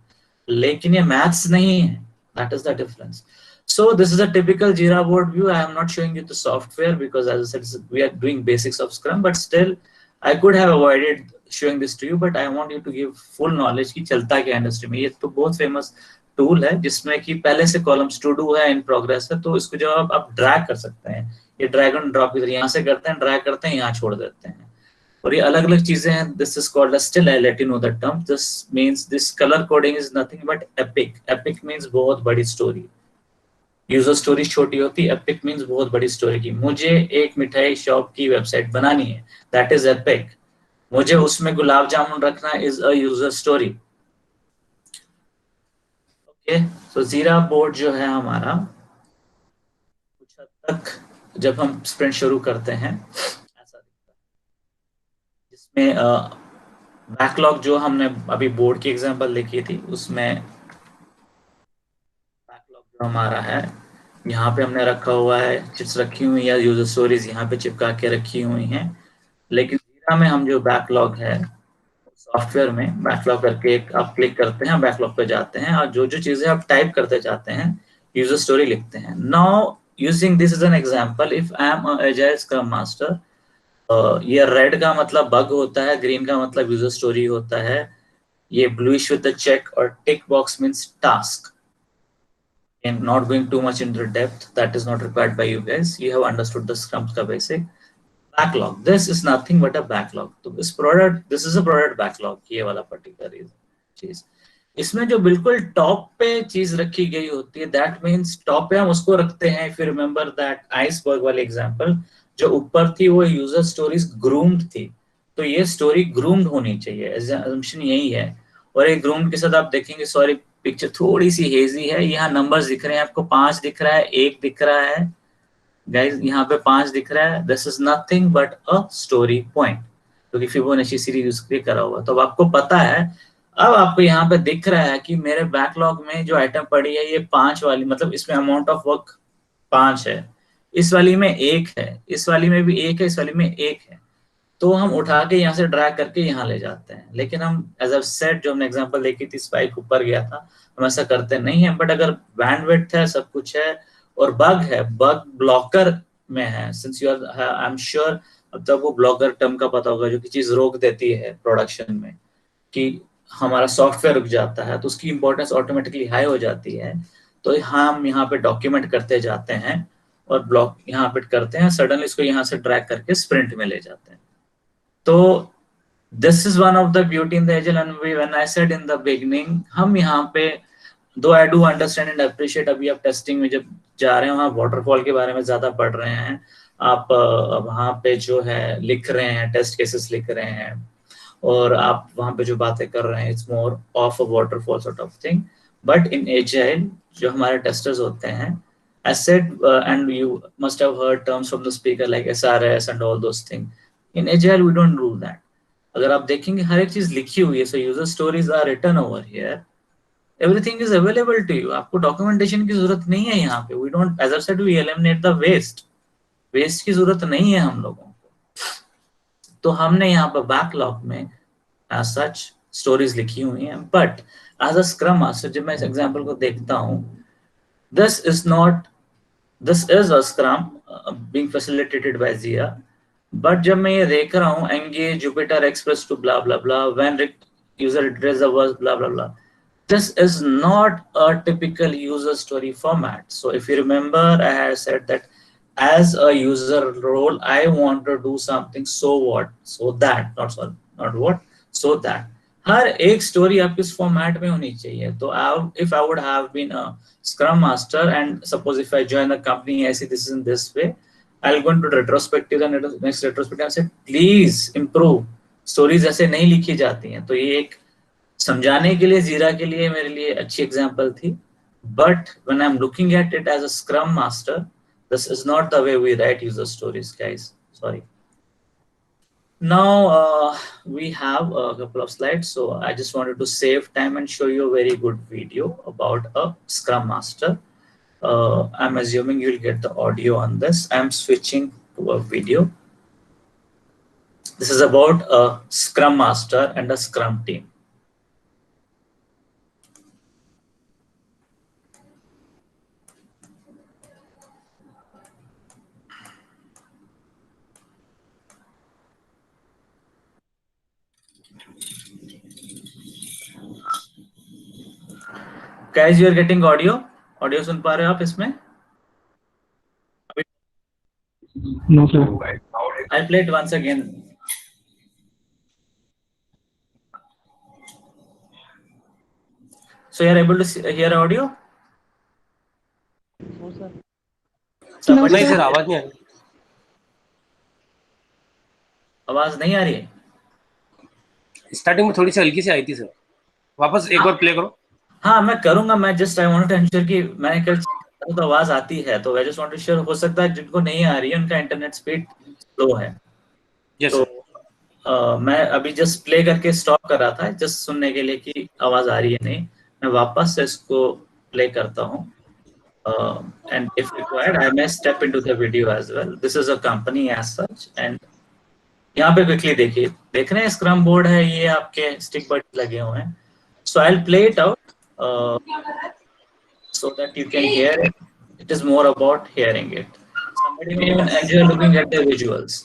लेकिन ये मैथ्स नहीं है। That is the difference. So this is a typical Jira board view. I am not showing you the software because, as I said, we are doing basics of Scrum, but still I could have avoided showing this to you, but I want you to give full knowledge कि चलता क्या industry में। ये तो बहुत famous tool है जिसमें कि पहले से कॉलम्स टू डू है, इन प्रोग्रेस है, तो इसको जब आप ड्रैग कर सकते हैं, ये ड्रैग एंड ड्रॉप इधर यहाँ से करते हैं, ड्रैग करते हैं, यहाँ छोड़ देते हैं, और ये अलग अलग चीजें हैं। This is called still, I let you know the term. This means this colour coding is nothing but epic. Epic means बहुत बड़ी स्टोरी। यूजर स्टोरी छोटी होती, एपिक मींस बहुत बड़ी स्टोरी की। मुझे एक मिठाई शॉप की वेबसाइट बनानी है, दैट इज एपिक। मुझे उसमें गुलाब जामुन रखना is a user story. Okay, so Jira board जो है हमारा, कुछ हद तक जब हम स्प्रिंट शुरू करते हैं ऐसा दिखता है, जिसमें बैकलॉग जो हमने अभी बोर्ड की एग्जांपल देखी थी, उसमें बैकलॉग जो हमारा है, यहाँ पे हमने रखा हुआ है, चिट्स रखी हुई या यूजर स्टोरीज यहाँ पे चिपका के रखी हुई हैं। लेकिन जीरा में हम जो बैकलॉग है, सॉफ्टवेयर में बैकलॉग करके एक आप क्लिक करते हैं, बैकलॉग पे जाते हैं, और जो जो चीजें आप टाइप करते जाते हैं यूजर स्टोरी लिखते हैं। Now using this is an example, if I am a agile scrum master, ये रेड का मतलब बग होता है, ग्रीन का मतलब यूजर स्टोरी होता है, ये ब्लूइश विद द चेक और tick box means task. And not going too much into depth, that is not required by you guys. You have understood the Scrum का basic. Backlog, this is nothing but a backlog. तो इस product, this is a product backlog, ये वाला particular चीज। इसमें जो बिल्कुल top पे चीज रखी गई होती है, that means टॉप पे हम उसको रखते हैं। If you remember that iceberg वाली एग्जांपल, जो ऊपर थी वो यूजर स्टोरीज ग्रूम्ड थी, तो ये स्टोरी ग्रूम्ड होनी चाहिए, assumption यही है। और एक ग्रूम्ड के साथ आप देखेंगे, सॉरी पिक्चर थोड़ी सी हेजी है, यहाँ नंबर्स दिख रहे हैं आपको, 5 दिख रहा है, 1 दिख रहा है गाइस, यहाँ पे 5 दिख रहा है। This is nothing but a story point, क्योंकि फिबोनाची सीरीज उसके करा हुआ, तो अब आपको पता है। अब आपको यहाँ पे दिख रहा है कि मेरे बैकलॉग में जो आइटम पड़ी है ये 5 वाली, मतलब इसमें अमाउंट ऑफ वर्क 5 है, इस वाली में 1 है, इस वाली में भी 1 है, इस वाली में 1 है, तो हम उठा के यहाँ से ड्रैग करके यहाँ ले जाते हैं। लेकिन हम एज अ सेट, जो हमने एग्जांपल देखी थी, स्पाइक ऊपर गया था, हम ऐसा करते नहीं है। बट अगर बैंडविड्थ है, सब कुछ है, और बग है, बग ब्लॉकर में है, since you are, I am sure अब तक वो ब्लॉकर टर्म का पता होगा, जो कि चीज रोक देती है प्रोडक्शन में, कि हमारा सॉफ्टवेयर रुक जाता है, तो उसकी इंपॉर्टेंस ऑटोमेटिकली हाई हो जाती है। तो हम यहाँ पे डॉक्यूमेंट करते जाते हैं और ब्लॉक यहाँ पे करते हैं, सडनली इसको यहाँ से ड्रैग करके स्प्रिंट में ले जाते हैं। तो this is one of the beauty in the agile, and when I said in the beginning, हम यहाँ पे, दो I do understand and appreciate, अभी आप टेस्टिंग में जब जा रहे हो, वहाँ वाटरफॉल के बारे में ज्यादा पढ़ रहे हैं आप, वहाँ पे जो है लिख रहे हैं, टेस्ट केसेस लिख रहे हैं, और आप वहाँ पे जो बातें कर रहे हैं, it's more of a waterfall sort of thing. But in agile जो हमारे टेस्टर्स होते हैं, as said, and you must have heard terms from the speaker like SRS and all those things. In Agile, we don't do that. अगर आप देखेंगे हर एक चीज लिखी हुई है, so user stories are written over here. Everything is available to you. आपको documentation की जरूरत नहीं है यहाँ पे. We don't, as I said, we eliminate the waste. Waste की जरूरत नहीं है हम लोगों को. तो हमने यहाँ पर backlog में as such stories लिखी हुई हैं. But as a Scrum Master, जब मैं इस example को देखता हूँ, this is a Scrum being facilitated by Zia. But जब मैं ये देख रहा हूँ, engage Jupiter express to blah blah blah, when user address the word blah blah blah, this is not a typical user story format. So if you remember, I had said that as a user role, I want to do something, so what, so that, not what, so that. हर एक story आपकी इस format में होनी चाहिए। तो if I would have been a Scrum Master, and suppose if I join the company, I see this is in this way, I'll go into retrospective, and next retrospective I say please improve. Stories ऐसे नहीं लिखी जाती हैं। तो ये एक समझाने के लिए, जीरा के लिए मेरे लिए अच्छी एग्जांपल थी। But when I am looking at it as a scrum master, this is not the way we write user stories guys, sorry. Now we have a couple of slides, so I just wanted to save time and show you a very good video about a Scrum Master. I'm assuming you'll get the audio on this. I'm switching to a video. This is about a Scrum Master and a Scrum team. guys, you are getting audio सुन पा रहे हो आप इसमें? No sir. I'll play it once again. So you are able to hear audio? Somebody नहीं sir. Sir, आवाज नहीं आ रही। आवाज नहीं आ रही है? स्टार्टिंग में थोड़ी सी हल्की सी आई थी सर, वापस एक बार प्ले करो। हाँ मैं करूंगा, मैं just I want to ensure कि मैंने कल तो आवाज आती है, तो I just want to sure, हो सकता है जिनको नहीं आ रही है उनका इंटरनेट स्पीड स्लो है। यस तो सर। मैं अभी जस्ट प्ले करके स्टॉप कर रहा था जस्ट सुनने के लिए कि आवाज आ रही है नहीं। मैं वापस से इसको प्ले करता हूँ and if required I may step into the video as well. This is a company as such and यहाँ पे क्विकली देखिए, देख रहे हैं स्क्रम बोर्ड है, ये आपके स्टिक बटन लगे हुए हैं। So I'll play it out so that you can hear it. It is more about hearing it. Somebody may even enjoy looking at the visuals.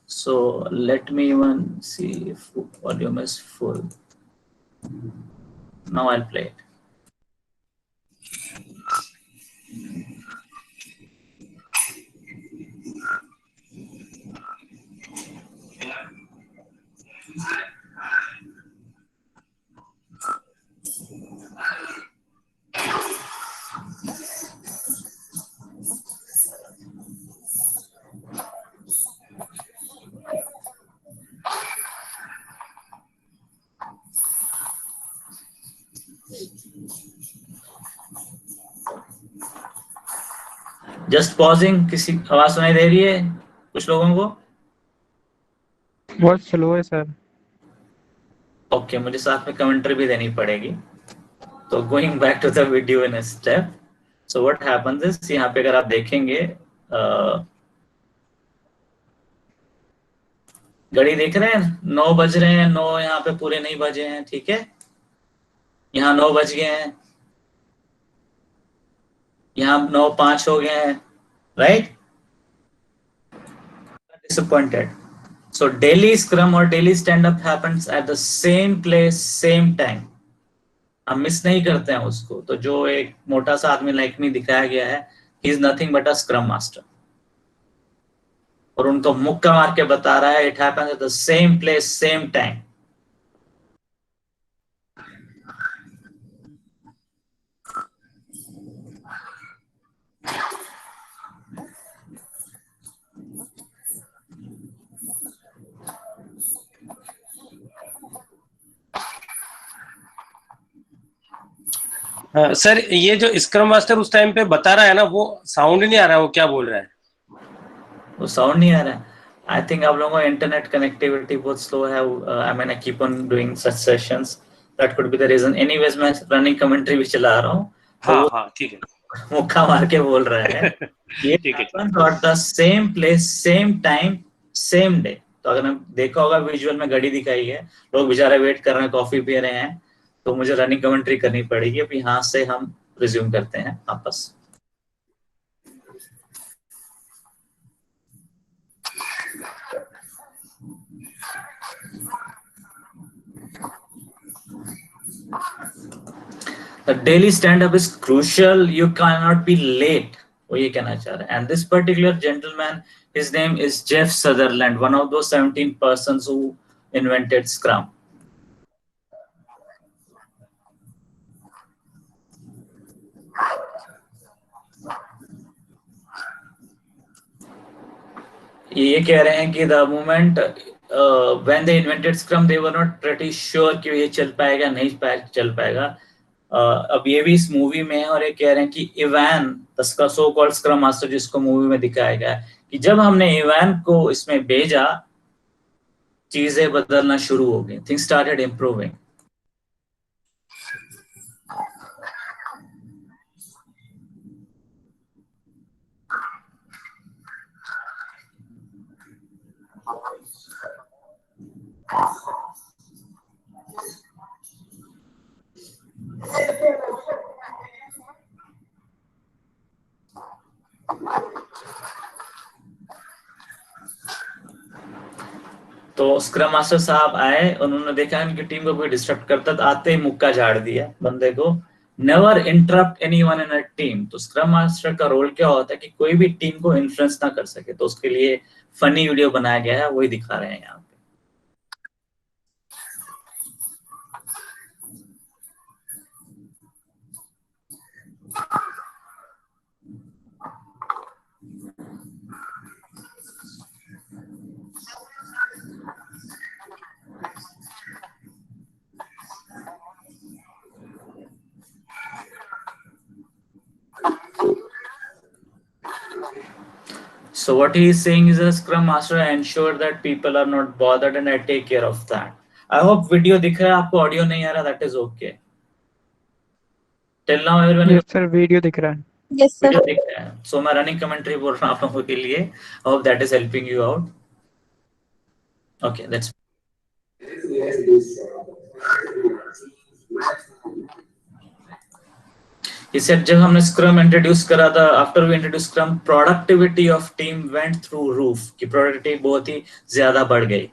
So let me even see if volume is full. Now I'll play it. Just pausing, किसी आवाज सुनाई दे रही है कुछ लोगों को? बहुत slow है सर। ओके, मुझे साथ में कमेंट्री भी देनी पड़ेगी। तो going back to the video in a step, so what happens is, यहाँ पे अगर आप देखेंगे घड़ी देख रहे हैं 9 बज रहे हैं, 9 यहाँ पे पूरे नहीं बजे हैं, ठीक है, यहाँ 9 बज गए हैं, यहाँ 9:05 हो गए हैं, right? Disappointed. So daily scrum or daily stand up happens at the same place, same time. हम मिस नहीं करते हैं उसको। तो जो एक मोटा सा आदमी लाइक में दिखाया गया है, he is nothing but a scrum master. और उनको मुक्का मार के बता रहा है, it happens at the same place, same time. Sir ये जो स्क्रम मास्टर उस टाइम पे बता रहा है ना, वो साउंड नहीं आ रहा है, वो क्या बोल रहा है? वो साउंड नहीं आ रहा है। आई थिंक आप लोगों का इंटरनेट कनेक्टिविटी बहुत स्लो है। I mean I keep on doing such sessions, that could be the reason. Anyways मैं रनिंग कमेंट्री भी चला रहा हूँ, हाँ हाँ ठीक है, मुक्का मार के बोल रहा है ये ठीक है। At the same place, same time, same day. तो अगर हम देखा होगा विजुअल में घड़ी दिखाई है, लोग बेचारे वेट कर रहे हैं, कॉफी पी रहे हैं, तो मुझे रनिंग कमेंट्री करनी पड़ेगी। अब यहाँ से हम रिज्यूम करते हैं वापस। The daily stand-up is crucial. You cannot be late. वो ये कहना चाह रहा है। And this particular gentleman, his name is Jeff Sutherland, one of those 17 persons who invented Scrum. ये कह रहे हैं कि the moment when they invented Scrum, they were not pretty sure कि ये चल पाएगा नहीं चल पाएगा। अब ये भी इस मूवी में है, और ये कह रहे हैं कि इवान, उसका सो कॉल्ड स्क्रम मास्टर जिसको मूवी में दिखाया गया है, कि जब हमने इवान को इसमें भेजा, चीजें बदलना शुरू हो गई, थिंग्स स्टार्टेड इम्प्रूविंग। तो स्क्रम मास्टर साहब आए, उन्होंने देखा इनकी टीम को कोई डिस्टर्ब करता, तो आते ही मुक्का झाड़ दिया बंदे को, never interrupt anyone in a team. तो स्क्रम मास्टर का रोल क्या होता है कि कोई भी टीम को इन्फ्लुएंस ना कर सके, तो उसके लिए फनी वीडियो बनाया गया है, वही दिखा रहे हैं यहाँ पे। So what he is saying is a scrum master ensure that people are not bothered and I take care of that. I hope video दिख रहा है आपको, ऑडियो नहीं आ रहा, that is okay. Till now everyone yes sir, video दिख रहा है। Yes sir. video दिख रहा है। So मैं रनिंग कमेंट्री बोल रहा हूँ आप लोगों के लिए। I hope that is helping you out. Okay, that's इसे जब हमने स्क्रम इंट्रोड्यूस करा था, after we introduce scrum, productivity of team went through roof, की प्रोडक्टिविटी बहुत ही ज्यादा बढ़ गई।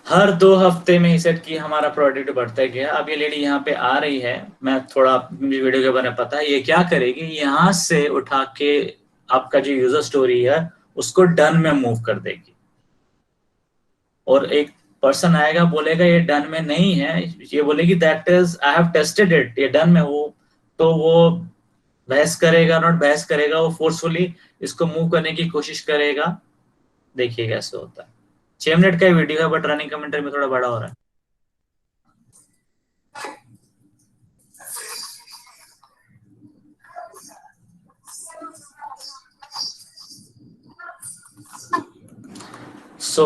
हर 2 हफ्ते में ही सेट की हमारा प्रोडक्ट बढ़ता गया। अब ये लेडी यहाँ पे आ रही है, मैं थोड़ा वीडियो के बारे में पता है, ये क्या करेगी, यहाँ से उठा के आपका जो यूजर स्टोरी है उसको डन में मूव कर देगी, और एक पर्सन आएगा बोलेगा ये डन में नहीं है, ये बोलेगी that is I have tested it, ये डन में हो, तो वो बहस करेगा, नॉट बहस करेगा, वो फोर्सफुली इसको मूव करने की कोशिश करेगा। देखिए कैसे होता है। 6 मिनट का वीडियो है बट रनिंग कमेंट्री में थोड़ा बड़ा हो रहा है। So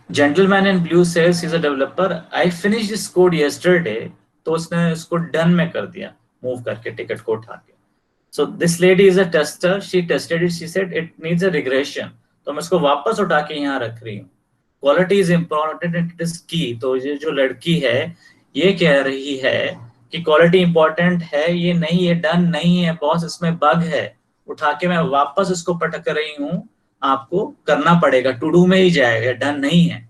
gentleman in blue says he's a developer. I finished this code yesterday. तो उसने उसको डन में कर दिया, मूव करके टिकट को उठा के। So this lady is a tester. She tested it. She said it needs a regression. तो मैं इसको वापस उठा के यहाँ रख रही हूँ। Quality is important and it is key. तो ये जो लड़की है ये कह रही है कि क्वालिटी इंपॉर्टेंट है, ये नहीं, ये डन नहीं है बॉस, इसमें बग है, उठा के मैं वापस इसको पटक रही हूँ, आपको करना पड़ेगा, टू डू में ही जाएगा, डन नहीं है।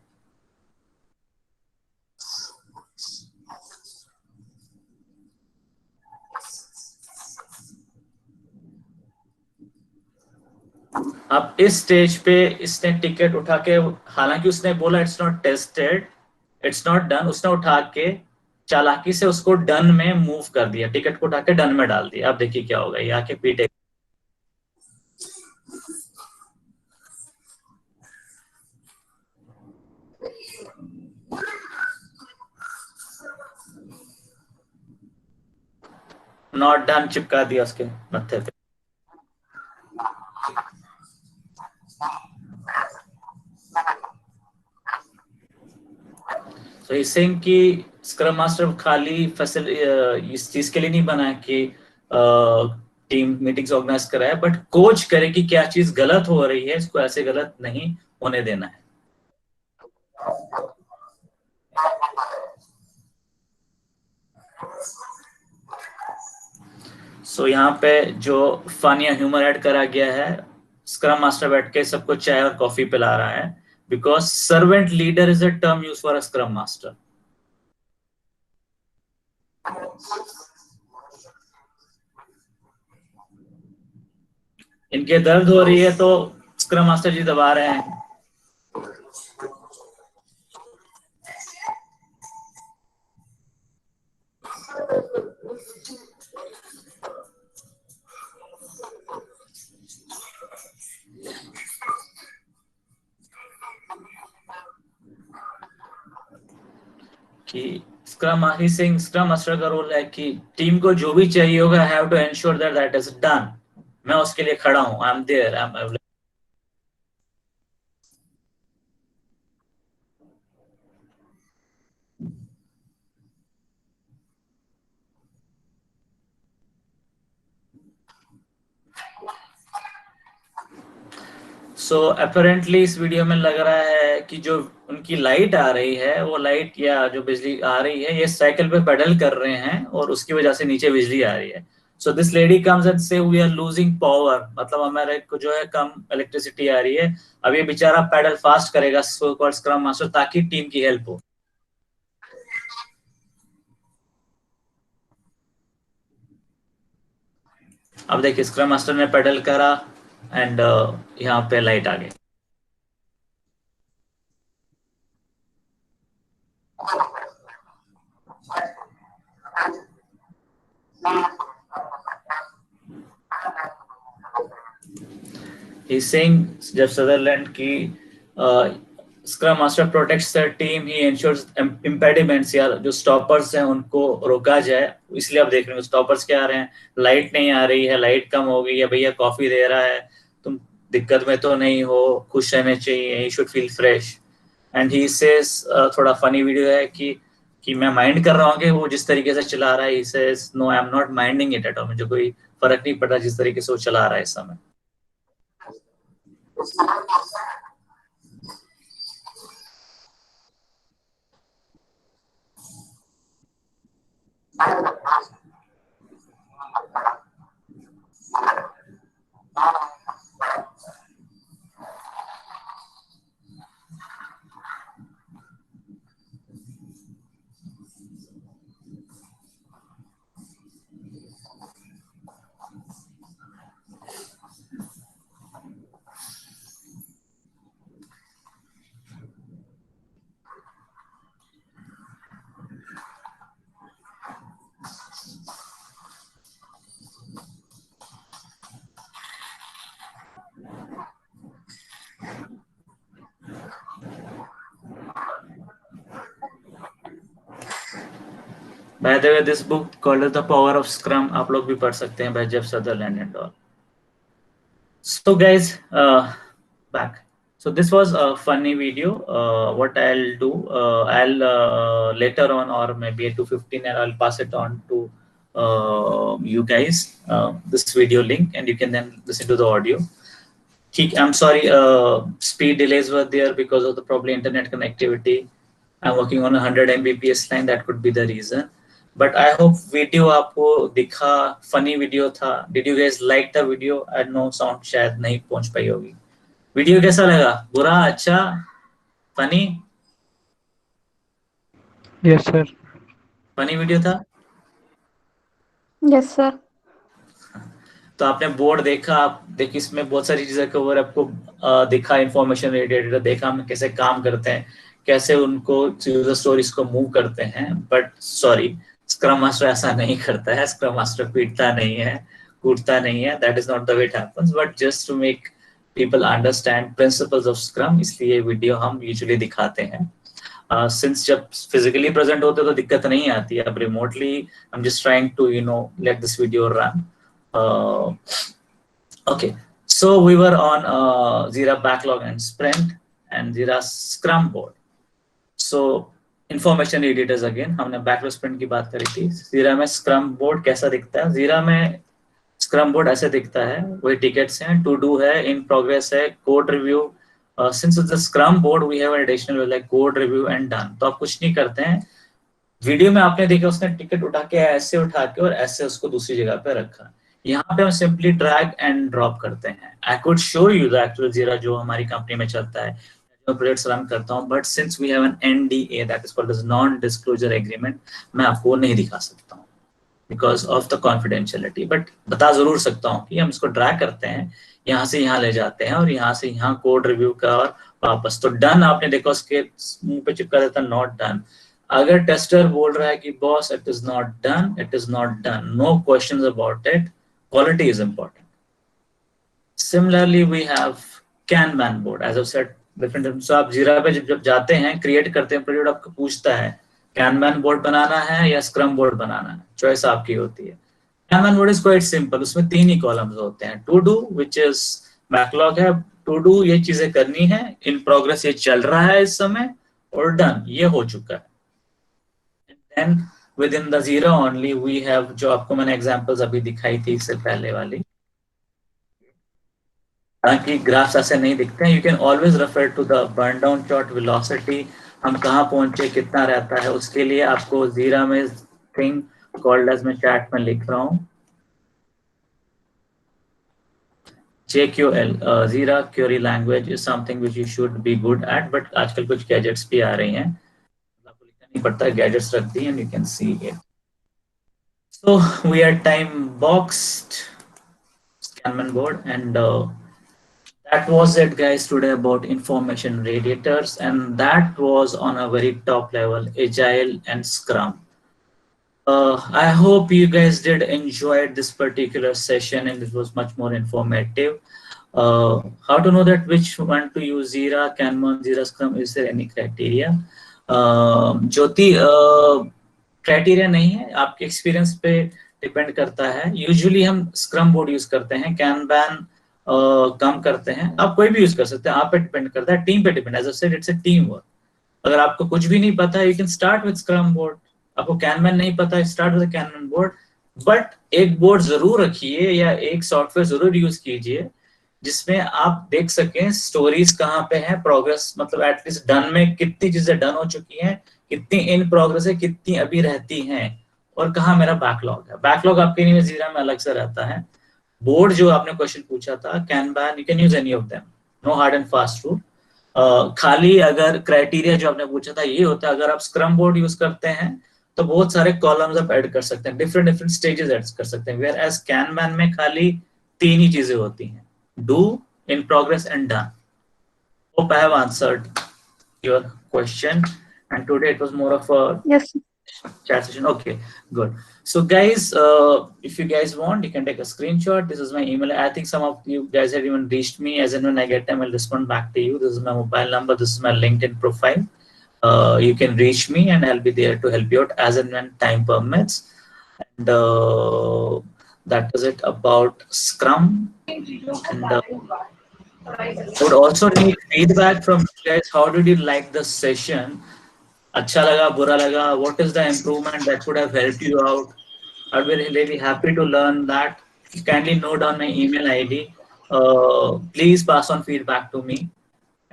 अब इस स्टेज पे इसने टिकट उठा के, हालांकि उसने बोला it's not tested, it's not done, उसने उठा के चालाकी से उसको डन में मूव कर दिया, टिकट को उठा के डन में डाल दिया। अब देखिए क्या होगा, ये आके पीटे। नॉट डन चिपका दिया उसके मत्थे पे। तो इस सेइंग कि स्क्रम मास्टर खाली इस चीज के लिए नहीं बना कि टीम मीटिंग्स ऑर्गेनाइज कराए, बट कोच करे कि क्या चीज गलत हो रही है, इसको ऐसे गलत नहीं होने देना है। सो यहाँ पे जो फन या ह्यूमर ऐड करा गया है, स्क्रम मास्टर बैठ के सबको चाय और कॉफी पिला रहा है, because servant leader is a term use for a scrum master. इनके दर्द हो रही है तो स्क्रम मास्टर जी दबा रहे हैं। कि स्क्रम मास्टर का रोल है कि टीम को जो भी चाहिए होगा, have to ensure that that is done, मैं उसके लिए खड़ा हूं, I am there, I am available. So apparently इस वीडियो में लग रहा है कि जो उनकी लाइट आ रही है, वो लाइट या जो बिजली आ रही है, ये साइकिल पे पेडल कर रहे हैं और उसकी वजह से नीचे बिजली आ रही है। So this lady comes and say we are losing power, मतलब हमारे को जो है कम इलेक्ट्रिसिटी आ रही है। अब ये बेचारा पैडल फास्ट करेगा सो कॉल्ड स्क्रम मास्टर ताकि टीम की हेल्प हो। अब देखिए स्क्रम मास्टर ने पैडल करा एंड यहाँ पे लाइट आ गई। He's saying जब सदरलैंड की scrum master protects the team, he ensures impediments, या जो स्टॉपर्स हैं उनको रोका जाए। इसलिए आप देख रहे हो स्टॉपर्स क्या आ रहे हैं, लाइट नहीं आ रही है, लाइट कम हो गई है, भैया कॉफी दे रहा है, तुम दिक्कत में तो नहीं हो, खुश रहने चाहिए, you should feel fresh. And he says, थोड़ा फनी वीडियो है कि मैं माइंड कर रहा हूँ कि वो जिस तरीके से चला रहा है। He says no I am not minding it at all, मुझे कोई फर्क नहीं पड़ता जिस तरीके से वो चला रहा है इस समय। By the way, this book called The Power of Scrum, आप लोग भी पढ़ सकते हैं by Jeff Sutherland and all. So guys, back. So this was a funny video. What I'll do, I'll later on or maybe at 2:15 and I'll pass it on to you guys, this video link, and you can then listen to the audio. I'm sorry, speed delays were there because of the probably internet connectivity. I'm working on a 100 Mbps line, that could be the reason. But I hope video आपको दिखा, funny video था। Did you guys like the video? I know sound शायद नहीं पहुंच पाई होगी। Video कैसा लगा, बुरा, अच्छा, funny? Yes sir. funny video था। Yes sir. तो आपने बोर्ड देखा, आप देखिए इसमें बहुत सारी चीजें कवर आपको दिखा, इंफॉर्मेशन रिलेटेड देखा, हम कैसे काम करते हैं, कैसे उनको यूजर स्टोरीज को मूव करते हैं। बट सॉरी, स्क्रम मास्टर ऐसा नहीं करता है, स्क्रम मास्टर पीटता नहीं है, कूटता नहीं है, that is not the way it happens. But just to make people understand principles of scrum, इसलिए वीडियो हम यूजुअली दिखाते हैं। सिंस जब फिजिकली प्रेजेंट होते तो दिक्कत नहीं आती है, अब remotely I am just trying to let this video run. Okay, so we were on Jira backlog and sprint and Jira Scrum board. So information editors again, हमने backlog sprint की बात करी थी। Jira में Scrum board कैसा दिखता है? Jira में Scrum board ऐसे दिखता है, वही tickets हैं, to do है, in progress है, code review. Since it's a Scrum board, we have an additional like code review and done. तो आप कुछ नहीं करते हैं। वीडियो में आपने देखा उसने टिकट उठा के ऐसे उठा के और ऐसे उसको दूसरी जगह पे रखा। यहाँ पे हम सिंपली ड्रैग एंड ड्रॉप करते हैं। I could show you the actual जीरा जो हमारी कंपनी में चलता है, जो प्रोजेक्ट्स रन करता हूँ, but since we have an NDA, that is called as non disclosure agreement, मैं आपको नहीं दिखा सकता हूँ because of the confidentiality. But बता जरूर सकता हूँ कि हम इसको ड्रैग करते हैं, यहाँ से यहाँ ले जाते हैं और यहाँ से यहाँ कोड रिव्यू का और वापस। तो डन आपने देखा उसके मुंह पे चिपका देता नॉट डन। अगर टेस्टर बोल रहा है कि boss it is not done, it is not done, no questions about it, quality is important. Similarly, we have Kanban board, as I've said, different. So आप जीरा पे जब जाते हैं, क्रिएट करते हैं प्रोजेक्ट, आपको पूछता है Kanban बोर्ड बनाना है या स्क्रम बोर्ड बनाना है, चॉइस आपकी होती है। Kanban board is quite simple, उसमें 3 ही कॉलम्स होते हैं। To do which is backlog है, टू डू ये चीजें करनी है, इन प्रोग्रेस ये चल रहा है इस समय, और डन ये हो चुका है। Then within the Jira only we have, जो आपको मैंने examples अभी दिखाई थी इससे पहले वाली, ताकि ग्राफ्स ऐसे नहीं दिखते हैं। You can always refer to the burn down chart, velocity, हम कहाँ पहुंचे, कितना रहता है, उसके लिए आपको Jira में thing called as, मैं चैट में लिख रहा हूँ, JQL, Jira Query Language is something which you should be good at, but आजकल कुछ gadgets भी आ रही हैं, आपको लिखना नहीं पड़ता, gadgets रख दी and you can see it. So we are time boxed Kanban board, and that was it, guys, today about information radiators, and that was on a very top level, Agile and Scrum. I hope you guys did enjoy this particular session and it was much more informative. How to know that which one to use, Jira, Kanban, Jira, Scrum? Is there any criteria? Jyoti, criteria नहीं है, आपके experience पे depend करता है. Usually हम scrum board use करते हैं, कैनबैन कम करते हैं. आप कोई भी यूज कर सकते हैं, आप पे डिपेंड करता है, टीम पे depend. As I said, it's a team work. अगर आपको कुछ भी नहीं पता है, you can start with scrum board. आपको कैनबैन नहीं पता है, start with Kanban board. But एक बोर्ड जरूर रखिए या एक सॉफ्टवेयर जरूर यूज कीजिए जिसमें आप देख सकें स्टोरीज कहाँ पे है, प्रोग्रेस, मतलब एटलीस्ट डन में कितनी चीजें डन हो चुकी हैं, कितनी इन प्रोग्रेस है, कितनी अभी रहती हैं, और कहाँ मेरा बैकलॉग है. बैकलॉग आपके नहीं में जीरा में अलग से रहता है. बोर्ड जो आपने क्वेश्चन पूछा था, kanban, you can use any of them, no hard and fast rule. खाली अगर क्राइटेरिया जो आपने पूछा था ये होता है, अगर आप स्क्रम बोर्ड यूज करते हैं तो बहुत सारे कॉलम्स आप ऐड कर सकते हैं, डिफरेंट डिफरेंट स्टेजेस ऐड कर सकते हैं. वेयर एज कैनबैन में खाली 3 ही चीजें होती हैं, do, in progress and done. Hope I have answered your question, and today it was more of a Yes. chat session. Okay, good. So guys, if you guys want, you can take a screenshot. This is my email. I think some of you guys have even reached me, as and when I get time I'll respond back to you. This is my mobile number, this is my LinkedIn profile. You can reach me and I'll be there to help you out as and when time permits. And that is it about Scrum. And I would also need feedback from you guys. How did you like the session? अच्छा लगा, बुरा लगा? What is the improvement that could have helped you out? I'd be really happy to learn that. Kindly note down my email ID. Please pass on feedback to me.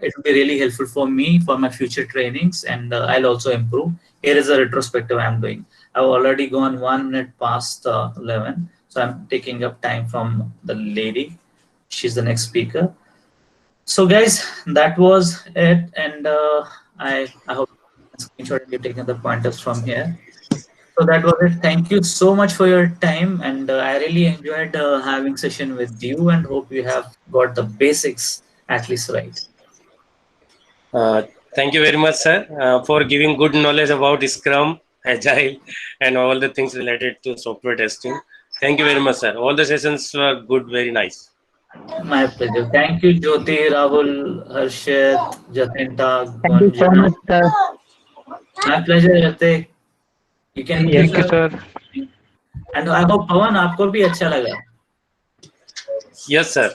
It will be really helpful for me for my future trainings, and I'll also improve. Here is a retrospective I'm doing. I've already gone 1 minute past 11. So I'm taking up time from the lady. She's the next speaker. So guys, that was it. And I hope you're taking the pointers from here. So that was it. Thank you so much for your time. And I really enjoyed having session with you, and hope you have got the basics at least right. Thank you very much, sir, for giving good knowledge about Scrum, Agile, and all the things related to software testing. Thank you very much, sir. All the sessions were good, very nice. My pleasure. Thank you, Jyoti, Rahul, Harshit, Jatinta, Thank you so much, sir. My pleasure, Jatik. You can Thank you, sir. And I hope Pawan आपको भी अच्छा लगा. Yes, sir.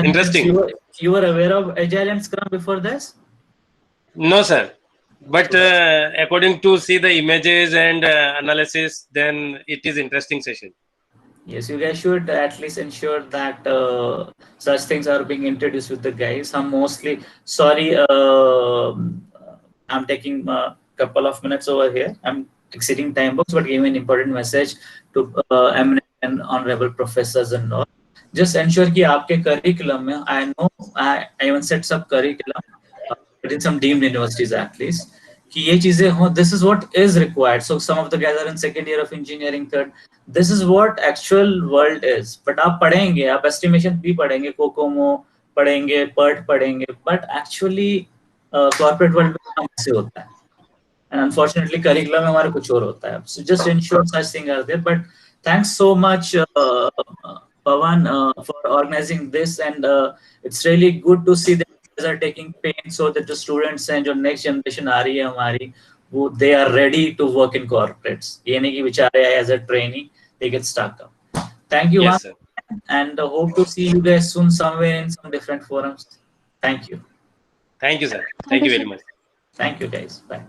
Interesting. You were aware of Agile and Scrum before this? No, sir. But according to see the images and analysis, then it is interesting session. Yes, you guys should at least ensure that such things are being introduced with the guys. I'm mostly sorry. I'm taking a couple of minutes over here. I'm exceeding time box, but giving an important message to eminent and honorable professors and all. Just ensure कि आपके curriculum में, I know I even set some curriculum, but in some deemed universities at least, कि ये चीजें हो. This is what is required. So some of the guys are in second year of engineering, third. This is what actual world is. But आप पढ़ेंगे, आप estimation भी पढ़ेंगे, COCOMO पढ़ेंगे, PERT पढ़ेंगे, but actually corporate world में काम ऐसे होता है. And unfortunately curriculum में हमारा कुछ और होता है. So just ensure such things are there. But thanks so much, Pawan, for organizing this, and it's really good to see that you guys are taking pain so that the students and your next generation आ रही है हमारी, वो they are ready to work in corporates. ये नहीं कि बेचारे as a trainee they get stuck up. Thank you, Yes, sir. and hope to see you guys soon somewhere in some different forums. Thank you. Thank you, sir. Thank you very much. Thank you, guys. Bye.